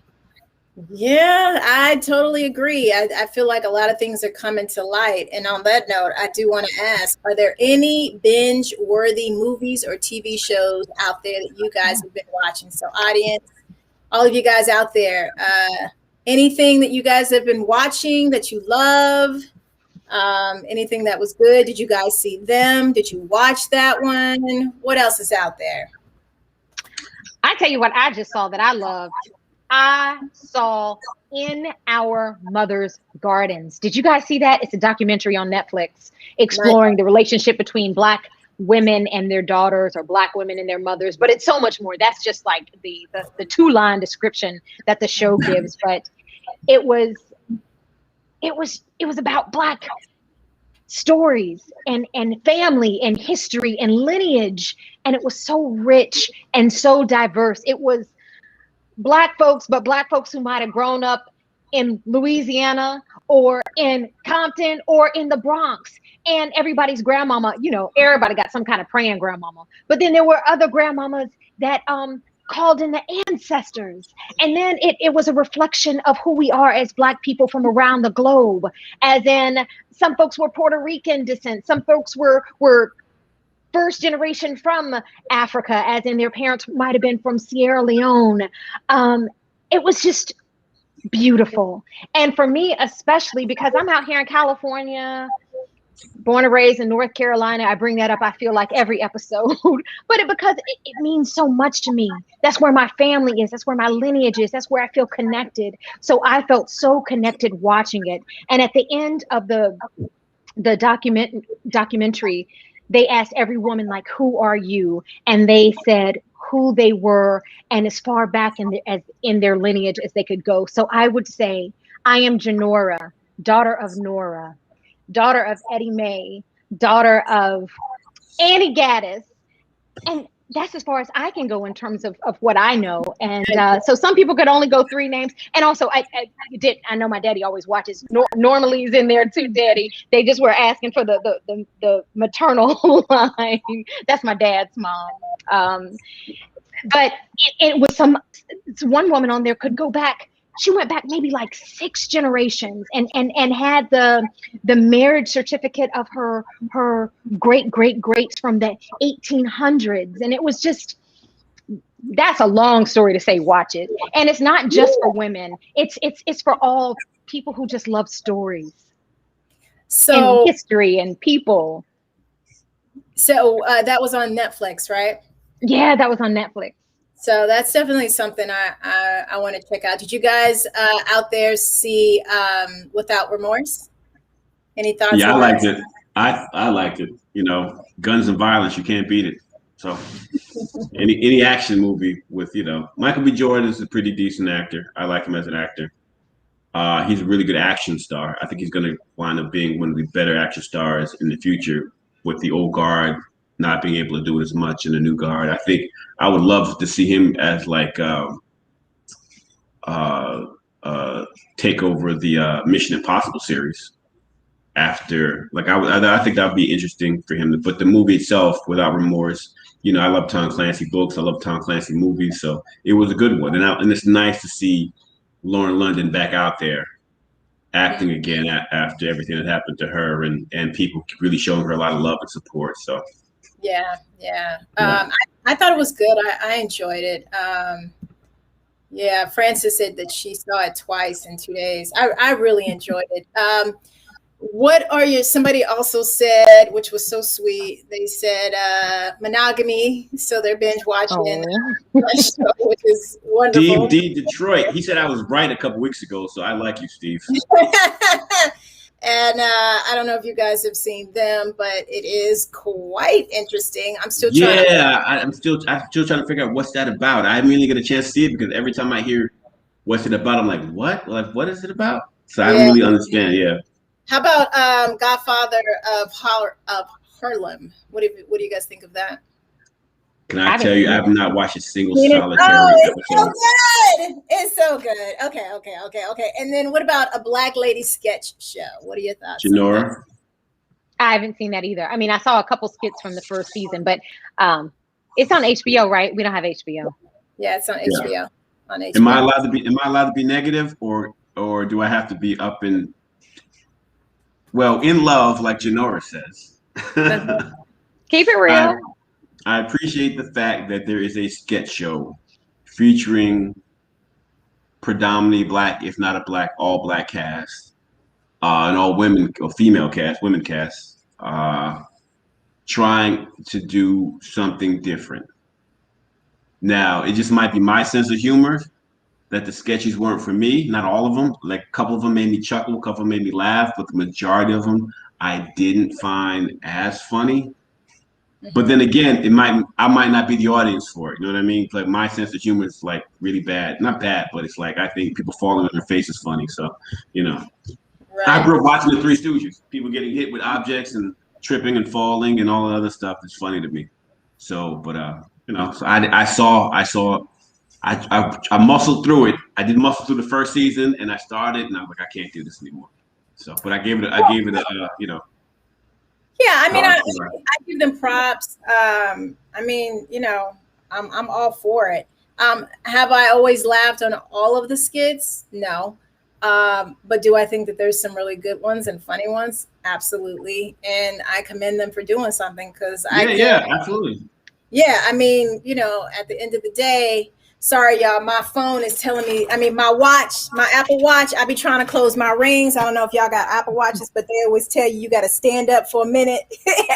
Yeah, I totally agree. I feel like a lot of things are coming to light. And on that note, I do want to ask, are there any binge-worthy movies or TV shows out there that you guys have been watching? So audience, all of you guys out there, anything that you guys have been watching that you love, anything that was good? Did you guys see them? Did you watch that one? What else is out there? I tell you what I just saw that I loved. I saw In Our Mother's Gardens. Did you guys see that? It's a documentary on Netflix exploring the relationship between Black women and their daughters, or Black women and their mothers. But it's so much more. That's just like the 2-line description that the show gives. But it was about Black stories and family and history and lineage. And it was so rich and so diverse. It was Black folks, but Black folks who might have grown up in Louisiana or in Compton or in the Bronx. And everybody's grandmama, you know, everybody got some kind of praying grandmama. But then there were other grandmamas that called in the ancestors. And then it was a reflection of who we are as Black people from around the globe. As in, some folks were Puerto Rican descent, some folks were first generation from Africa, as in their parents might have been from Sierra Leone. It was just beautiful. And for me, especially because I'm out here in California, born and raised in North Carolina. I bring that up, I feel like, every episode, but because it means so much to me. That's where my family is. That's where my lineage is. That's where I feel connected. So I felt so connected watching it. And at the end of the documentary, they asked every woman, like, who are you? And they said who they were and as far back in their lineage as they could go. So I would say I am Janora, daughter of Nora, daughter of Eddie Mae, daughter of Annie Gaddis. And that's as far as I can go in terms of what I know. And so some people could only go 3 names. And also I know my daddy always watches. Normally he's in there too, daddy. They just were asking for the maternal line. That's my dad's mom. But it was one woman on there could go back. She went back maybe like 6 generations and had the marriage certificate of her greats from the 1800s. And it was just, that's a long story to say, watch it. And it's not just for women. It's for all people who just love stories. So, and history and people. So that was on Netflix, right? Yeah, that was on Netflix. So that's definitely something I want to check out. Did you guys out there see Without Remorse? Any thoughts? Yeah, I liked it. I liked it. You know, guns and violence, you can't beat it. So any action movie with, you know, Michael B. Jordan is a pretty decent actor. I like him as an actor. He's a really good action star. I think he's going to wind up being one of the better action stars in the future with the old guard not being able to do it as much in the new guard. I think I would love to see him as like take over the Mission Impossible series after. Like I think that would be interesting for him. But the movie itself, Without Remorse, you know, I love Tom Clancy books. I love Tom Clancy movies, so it was a good one. And it's nice to see Lauren London back out there acting again after everything that happened to her, and people really showing her a lot of love and support. So. Yeah. I thought it was good. I enjoyed it. Yeah, Frances said that she saw it twice in 2 days. I really enjoyed it. Somebody also said, which was so sweet, they said monogamy, so they're binge watching that show, which is wonderful. Steve D. Detroit, he said I was right a couple weeks ago, so I like you, Steve. And I don't know if you guys have seen them, but it is quite interesting. I'm still trying. Yeah, I'm still trying to figure out what's that about. I haven't really get a chance to see it because every time I hear what's it about, I'm like, what? Like, what is it about? So I don't really understand. Yeah. How about Godfather of Harlem? What do you guys think of that? Can I tell you, I have not watched a single solitary episode. So good. It's so good. Okay. And then what about a Black lady sketch show? What are your thoughts? Janora? I haven't seen that either. I mean, I saw a couple skits from the first season, but it's on HBO, right? We don't have HBO. Yeah, it's on HBO. Yeah. On HBO. Am I allowed to be negative, or do I have to be up in love, like Janora says? Keep it real. I appreciate the fact that there is a sketch show featuring predominantly Black, if not a all Black cast, and all women or female cast, women cast, trying to do something different. Now, it just might be my sense of humor that the sketches weren't for me. Not all of them. Like a couple of them made me chuckle, a couple of them made me laugh, but the majority of them I didn't find as funny. But then again, I might not be the audience for it. You know what I mean? Like my sense of humor is like really bad. Not bad, but it's like I think people falling on their face is funny. So, you know. I grew up watching the Three Stooges. People getting hit with objects and tripping and falling and all the other stuff. It's funny to me. So, but so I muscled through it. I did muscle through the first season, and I started, and I was like, I can't do this anymore. So, but I gave it Yeah, I mean, I give them props. I mean, I'm all for it. Have I always laughed on all of the skits? No. But do I think that there's some really good ones and funny ones? Absolutely. And I commend them for doing something because absolutely. Yeah, I mean, at the end of the day, sorry, y'all, my phone is telling me, my Apple Watch, I be trying to close my rings. I don't know if y'all got Apple Watches, but they always tell you got to stand up for a minute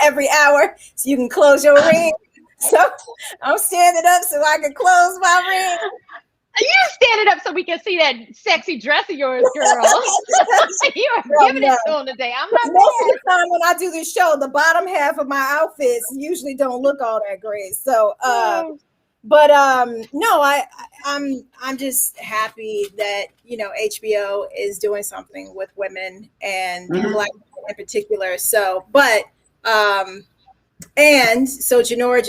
every hour so you can close your ring. So I'm standing up so I can close my ring. You standing up so we can see that sexy dress of yours, girl. You are giving it to them today. I'm not most of the time when I do this show, the bottom half of my outfits usually don't look all that great. So, but no, I'm just happy that HBO is doing something with women and Black women in particular. So, but and so Tangerine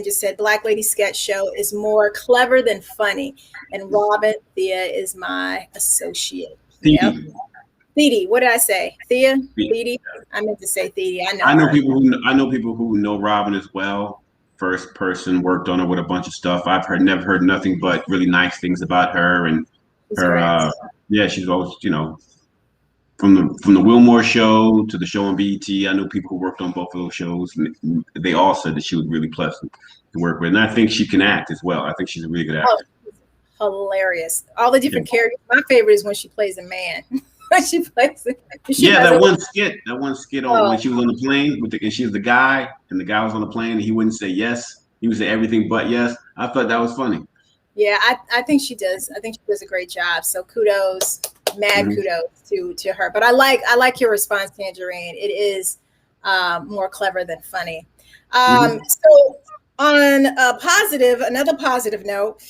just said, Black Lady Sketch Show is more clever than funny. And Robin, Thea is my associate. Yep. Thede, what did I say? Thea? Thede? I meant to say Thede. I know people who know Robin as well. First person, worked on her with a bunch of stuff. I've never heard nothing but really nice things about her and her. She's always, from the Wilmore show to the show on BET. I know people who worked on both of those shows, and they all said that she was really pleasant to work with. And I think she can act as well. I think she's a really good actor. Oh, hilarious! All the different characters. My favorite is when she plays a man. She plays. That one skit on when she was on the plane and she was the guy, and the guy was on the plane, and he wouldn't say yes. He would say everything but yes. I thought that was funny. Yeah, I think she does. I think she does a great job. So kudos, kudos to her. But I like your response, Tangerine. It is more clever than funny. So on another positive note,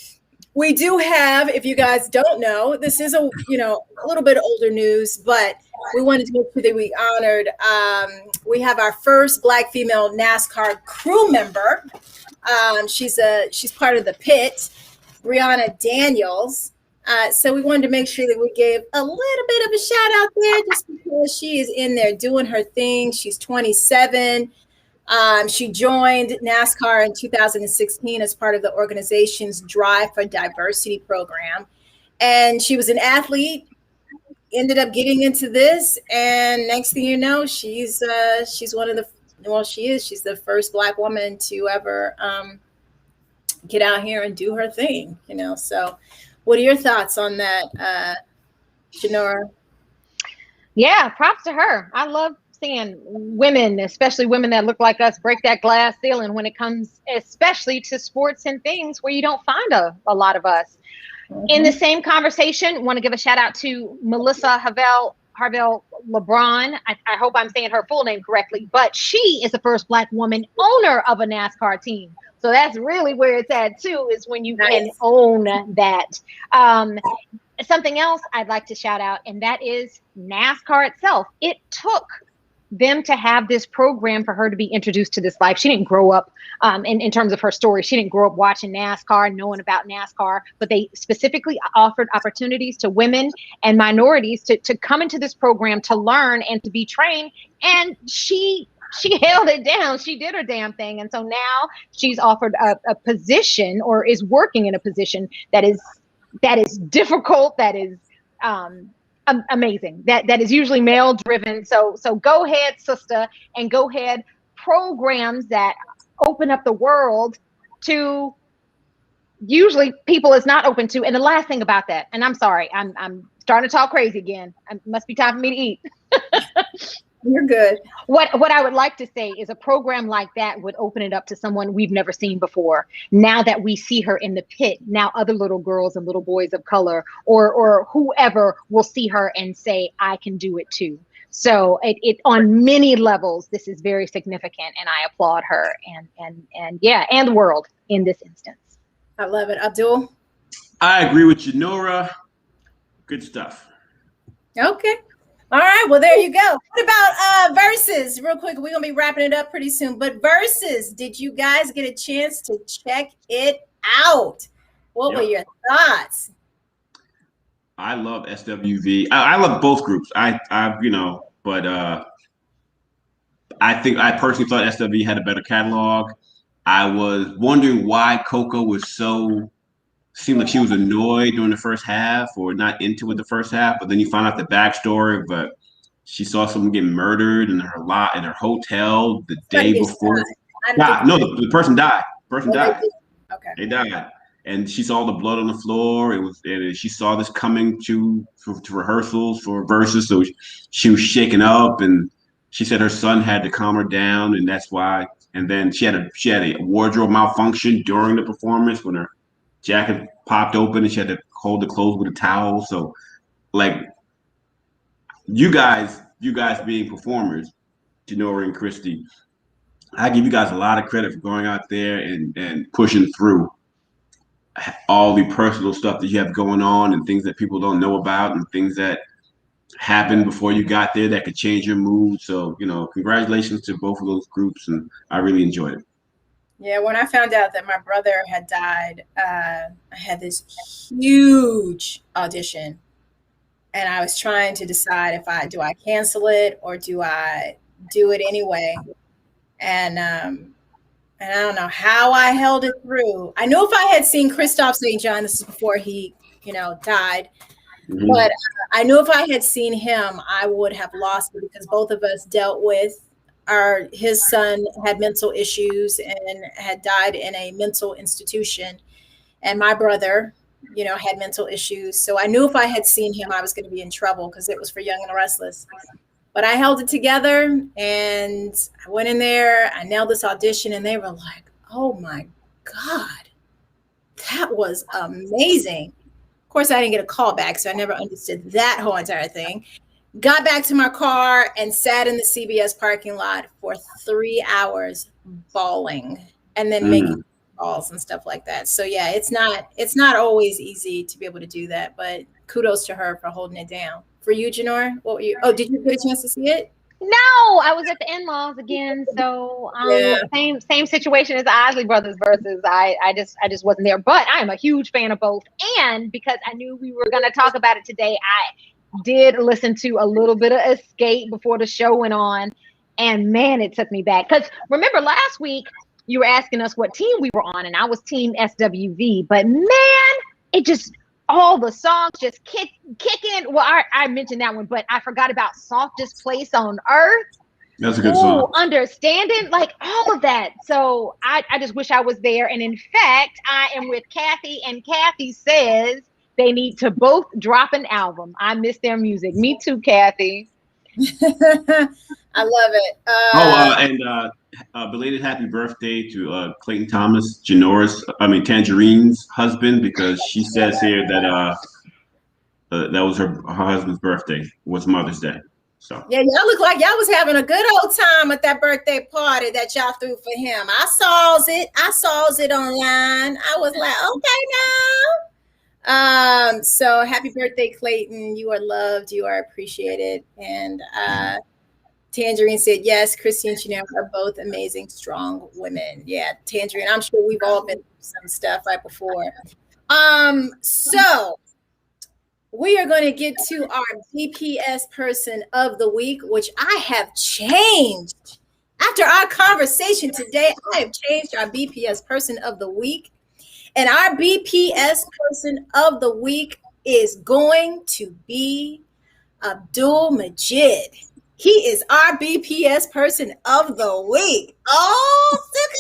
we do have, if you guys don't know, this is a little bit older news, but we wanted to make sure that we honored. We have our first Black female NASCAR crew member. She's part of the pit, Brianna Daniels. So we wanted to make sure that we gave a little bit of a shout out there, just because she is in there doing her thing. She's 27. She joined NASCAR in 2016 as part of the organization's Drive for Diversity program. And she was an athlete, ended up getting into this. And next thing you know, she's one of the, she's the first Black woman to ever get out here and do her thing, So what are your thoughts on that, Shanora? Yeah, props to her. I love seeing women, especially women that look like us, break that glass ceiling when it comes especially to sports and things where you don't find a lot of us. In the same conversation, want to give a shout out to Melissa Harvell LeBron. I hope I'm saying her full name correctly, but she is the first Black woman owner of a NASCAR team. So that's really where it's at too, is when you can own that. Something else I'd like to shout out, and that is NASCAR itself. It took them to have this program for her to be introduced to this life. She didn't grow up, in terms of her story, she didn't grow up watching NASCAR, knowing about NASCAR, but they specifically offered opportunities to women and minorities to come into this program to learn and to be trained. And she held it down. She did her damn thing. And so now she's offered a position, or is working in a position that is difficult, that is amazing, that is usually male driven. So go ahead, sister, and go ahead, programs that open up the world to usually people is not open to. And the last thing about that, and I'm sorry, I'm starting to talk crazy again. It must be time for me to eat. You're good. What I would like to say is a program like that would open it up to someone we've never seen before. Now that we see her in the pit, now other little girls and little boys of color or whoever will see her and say, I can do it too. So it on many levels, this is very significant, and I applaud her and the world in this instance. I love it. Abdul? I agree with you, Nora. Good stuff. Okay. All right. Well, there you go. What about verses? Real quick, we're gonna be wrapping it up pretty soon. But verses, did you guys get a chance to check it out? What were Yep. your thoughts? I love SWV. I love both groups. But I personally thought SWV had a better catalog. I was wondering why Coco was seemed like she was annoyed during the first half or not into it the first half, but then you find out the backstory. But she saw someone get murdered in her hotel the Somebody day gets before. shot. I didn't think. No, the person died. Person Well, they died. did. Okay. They died, and she saw the blood on the floor. She saw this coming to rehearsals for verses, so she was shaken up, and she said her son had to calm her down, and that's why. And then she had a wardrobe malfunction during the performance when her jacket popped open, and she had to hold the clothes with a towel. So, like you guys being performers, Janora and Christy, I give you guys a lot of credit for going out there and pushing through all the personal stuff that you have going on and things that people don't know about and things that happened before you got there that could change your mood. So, congratulations to both of those groups, and I really enjoyed it. Yeah, when I found out that my brother had died, I had this huge audition, and I was trying to decide if do I cancel it or do I do it anyway. And I don't know how I held it through. I know if I had seen Christophe St. John, this is before he, died, Mm-hmm. but I knew if I had seen him, I would have lost it because both of us dealt with his son had mental issues and had died in a mental institution. And my brother, had mental issues. So I knew if I had seen him, I was going to be in trouble because it was for Young and the Restless. But I held it together and I went in there, I nailed this audition, and they were like, oh my God, that was amazing. Of course, I didn't get a call back, so I never understood that whole entire thing. Got back to my car and sat in the CBS parking lot for 3 hours bawling and then making calls and stuff like that. So yeah, it's not always easy to be able to do that, but kudos to her for holding it down. For you, Janora, what were you? Oh, did you get a chance to see it? No, I was at the in-laws again. So same situation as the Isley Brothers versus I just wasn't there. But I am a huge fan of both. And because I knew we were gonna talk about it today, I did listen to a little bit of Escape before the show went on. And man, it took me back. Because remember last week you were asking us what team we were on, and I was team SWV. But man, it just all the songs just kicking. Well, I mentioned that one, but I forgot about Softest Place on Earth. That's a good song. Understanding, like all of that. So I just wish I was there. And in fact, I am with Kathy, and Kathy says they need to both drop an album. I miss their music. Me too, Kathy. I love it. Belated happy birthday to Clayton Thomas, Tangerine's husband, because she says here that that was her husband's birthday, was Mother's Day. So yeah, y'all look like y'all was having a good old time at that birthday party that y'all threw for him. I saw it online. I was like, okay now. So happy birthday, Clayton. You are loved, you are appreciated. And Tangerine said, yes, Christy and Janelle are both amazing, strong women. Yeah, Tangerine, I'm sure we've all been through some stuff right before. So we are going to get to our BPS person of the week, which I have changed. After our conversation today, I have changed our BPS person of the week. And our BPS person of the week is going to be Abdul Majid. He is our BPS person of the week. Oh, look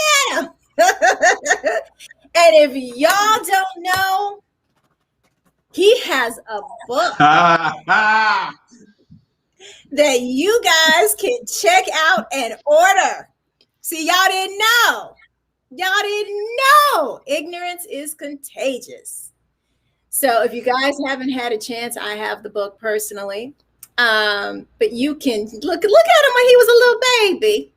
at him. And if y'all don't know, he has a book that you guys can check out and order. See, y'all didn't know. Ignorance is contagious. So if you guys haven't had a chance, I have the book personally. But you can look at him when he was a little baby.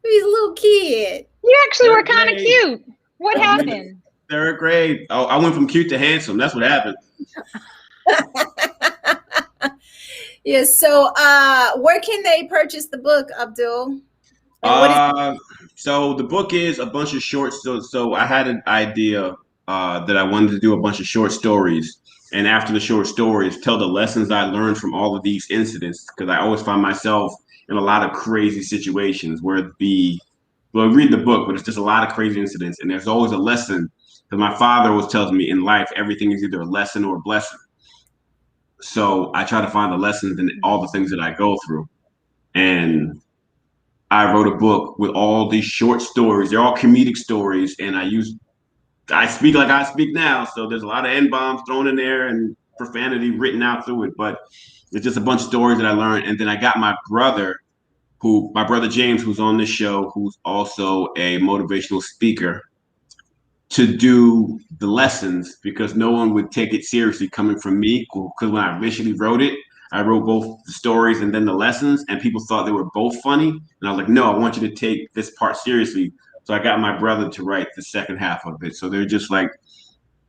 He's a little kid. You actually were kind of cute. What happened? Third grade. Oh, I went from cute to handsome. That's what happened. Yes. So, where can they purchase the book, Abdul? And what is So the book is a bunch of shorts. So I had an idea that I wanted to do a bunch of short stories, and after the short stories, tell the lessons I learned from all of these incidents. Because I always find myself in a lot of crazy situations where well, read the book, but it's just a lot of crazy incidents, and there's always a lesson. Because my father always tells me in life, everything is either a lesson or a blessing. So I try to find the lessons in all the things that I go through, and I wrote a book with all these short stories. They're all comedic stories, and I speak like I speak now, so there's a lot of N-bombs thrown in there and profanity written out through it. But it's just a bunch of stories that I learned, and then I got my brother, James, who's on this show, who's also a motivational speaker, to do the lessons because no one would take it seriously coming from me. Because when I initially wrote it, I wrote both the stories and then the lessons, and people thought they were both funny. And I was like, no, I want you to take this part seriously. So I got my brother to write the second half of it. So they're just like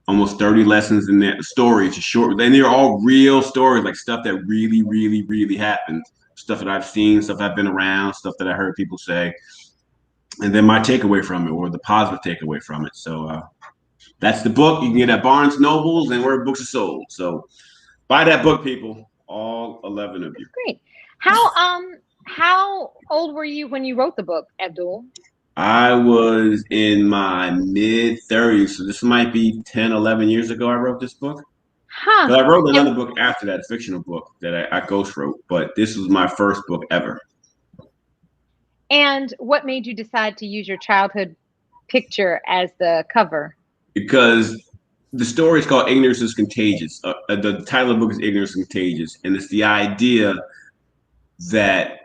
almost 30 lessons in there, stories, short, and they're all real stories, like stuff that really, really, really happened, stuff that I've seen, stuff I've been around, stuff that I heard people say, and then my takeaway from it, or the positive takeaway from it. So that's the book. You can get at Barnes Nobles and where books are sold. So buy that book, people. All 11 of you. Great. How old were you when you wrote the book, Abdul? I was in my mid 30s, so this might be 10, 11 years ago I wrote this book. Huh. But I wrote another book after that, a fictional book that I ghost wrote, but this was my first book ever. And what made you decide to use your childhood picture as the cover? Because the story is called Ignorance is Contagious. The title of the book is Ignorance is Contagious, and it's the idea that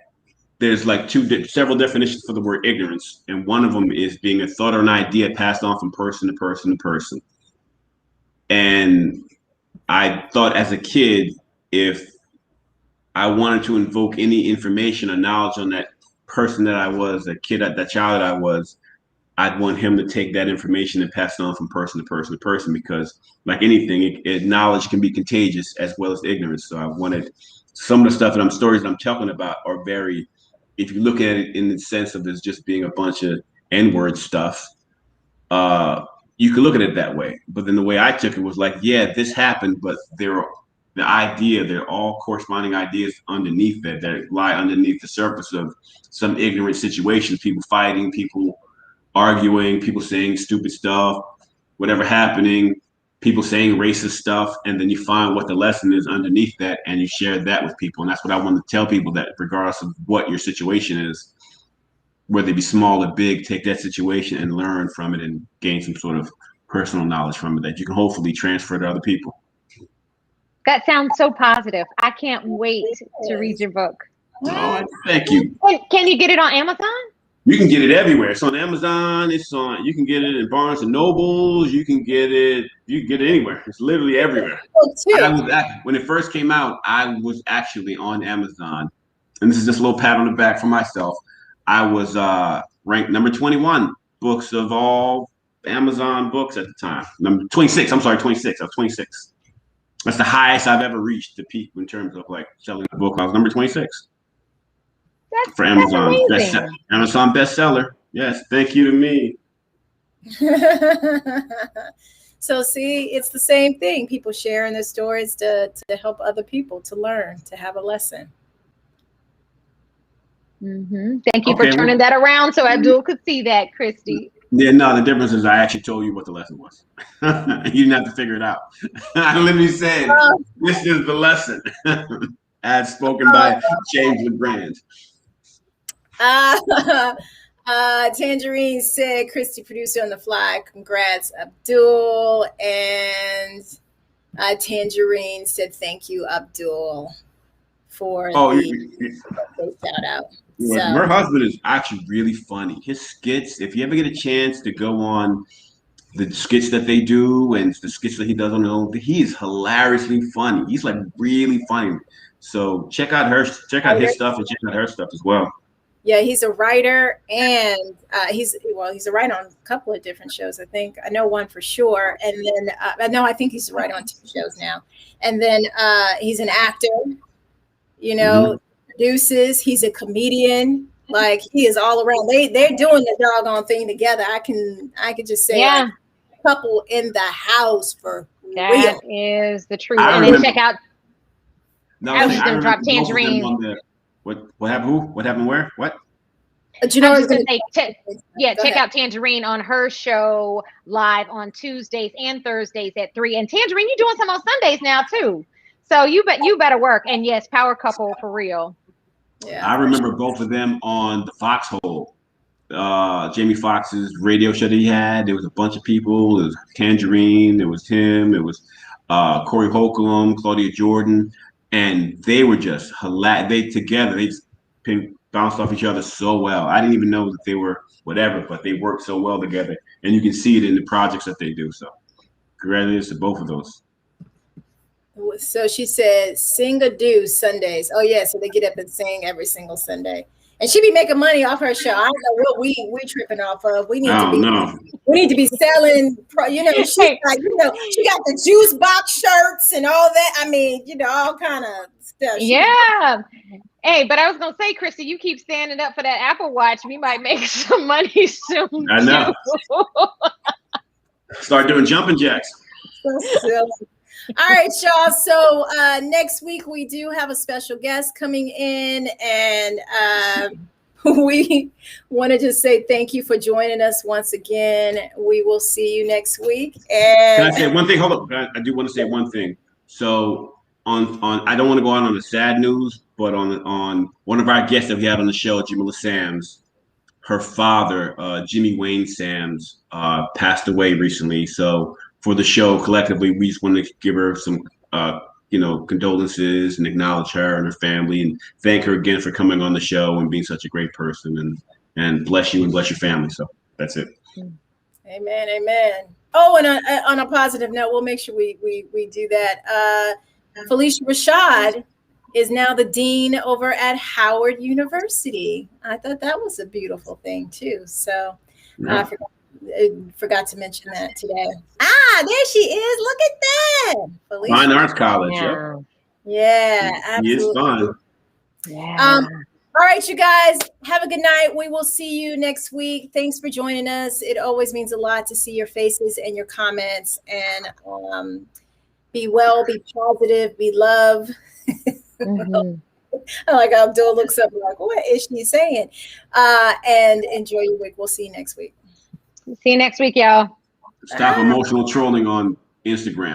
there's like several definitions for the word ignorance, and one of them is being a thought or an idea passed on from person to person to person. And I thought as a kid, if I wanted to invoke any information or knowledge on that person that I was, that child that I was, I'd want him to take that information and pass it on from person to person to person, because like anything, knowledge can be contagious as well as ignorance. So I wanted some of the stories that I'm talking about are very, if you look at it in the sense of this just being a bunch of N-word stuff, you could look at it that way. But then the way I took it was like, yeah, this happened, but they're all corresponding ideas underneath that lie underneath the surface of some ignorant situations, people fighting, people arguing, people saying stupid stuff, whatever happening, people saying racist stuff, and then you find what the lesson is underneath that, and you share that with people. And that's what I want to tell people, that regardless of what your situation is, whether it be small or big, take that situation and learn from it and gain some sort of personal knowledge from it that you can hopefully transfer to other people. That sounds so positive. I can't wait to read your book. Oh, thank you. Can you get it on Amazon? You can get it everywhere. It's on Amazon. You can get it in Barnes and Nobles. You can get it anywhere. It's literally everywhere. When it first came out, I was actually on Amazon. And this is just a little pat on the back for myself. I was ranked number 21 books of all Amazon books at the time. Number 26. I'm sorry, 26. I was 26. That's the highest I've ever reached, the peak in terms of like selling a book. I was number 26. For Amazon. Amazon bestseller. Yes, thank you to me. So see, it's the same thing. People sharing their stories to help other people to learn, to have a lesson. Mm-hmm. Thank you for turning that around so Abdul could see that, Christy. Yeah, no, the difference is I actually told you what the lesson was. You didn't have to figure it out. I literally said, this is the lesson. As spoken by James LeGrand. Tangerine said, Christy, producer on the fly. Congrats, Abdul. And Tangerine said, thank you, Abdul, for the shout out. So. Her husband is actually really funny. His skits, if you ever get a chance to go on the skits that they do and the skits that he does on his own, he is hilariously funny. He's like really funny. So check out his stuff and check out her stuff as well. Yeah, he's a writer, and he's a writer on a couple of different shows. I think I know one for sure, and then I think he's a writer on 2 shows now. And then he's an actor. you know, produces. He's a comedian. Like he is all around. They're doing the doggone thing together. I could just say like, couple in the house for that real. is the truth. And then check out. I was gonna drop Tangerine. What happened? Who? What happened? Where? What? You know, I was gonna say, check out Tangerine on her show live on Tuesdays and Thursdays at 3. And Tangerine, you're doing some on Sundays now too. So you better work. And yes, power couple for real. Yeah, I remember both of them on the Foxhole. Jamie Foxx's radio show that he had. There was a bunch of people. It was Tangerine. It was him. It was Corey Holcomb, Claudia Jordan, and they were just hilarious. They together, they just bounced off each other so well. I didn't even know that they were whatever, but they worked so well together, and you can see it in the projects that they do. So, congratulations to both of those. So she said, sing or do Sundays. Oh yeah, so they get up and sing every single Sunday. And she be making money off her show. I don't know what we tripping off of. We need to be selling. You know, she's like, you know, she got the juice box shirts and all that. I mean, you know, all kind of stuff. Hey, but I was gonna say, Christy, you keep standing up for that Apple Watch. We might make some money soon. I know. Start doing jumping jacks. So silly. All right, y'all. So next week we do have a special guest coming in, and we want to just say thank you for joining us once again. We will see you next week. And can I say one thing? Hold up. I do want to say one thing. So on I don't want to go out on the sad news, but on one of our guests that we had on the show, Jamila Sams, her father, Jimmy Wayne Sams, passed away recently. So for the show, collectively, we just want to give her some, condolences and acknowledge her and her family and thank her again for coming on the show and being such a great person, and bless you and bless your family. So that's it. Amen, amen. Oh, and on a positive note, we'll make sure we do that. Felicia Rashad is now the dean over at Howard University. I thought that was a beautiful thing too. So I forgot to mention that today. There she is. Look at that. Felicia. Fine Arts College. Yeah, absolutely. It's fun. Yeah. All right, you guys, have a good night. We will see you next week. Thanks for joining us. It always means a lot to see your faces and your comments. And be well, be positive, be love. Like Abdul looks up like, what is she saying? And enjoy your week. We'll see you next week. See you next week, y'all. Stop emotional trolling on Instagram.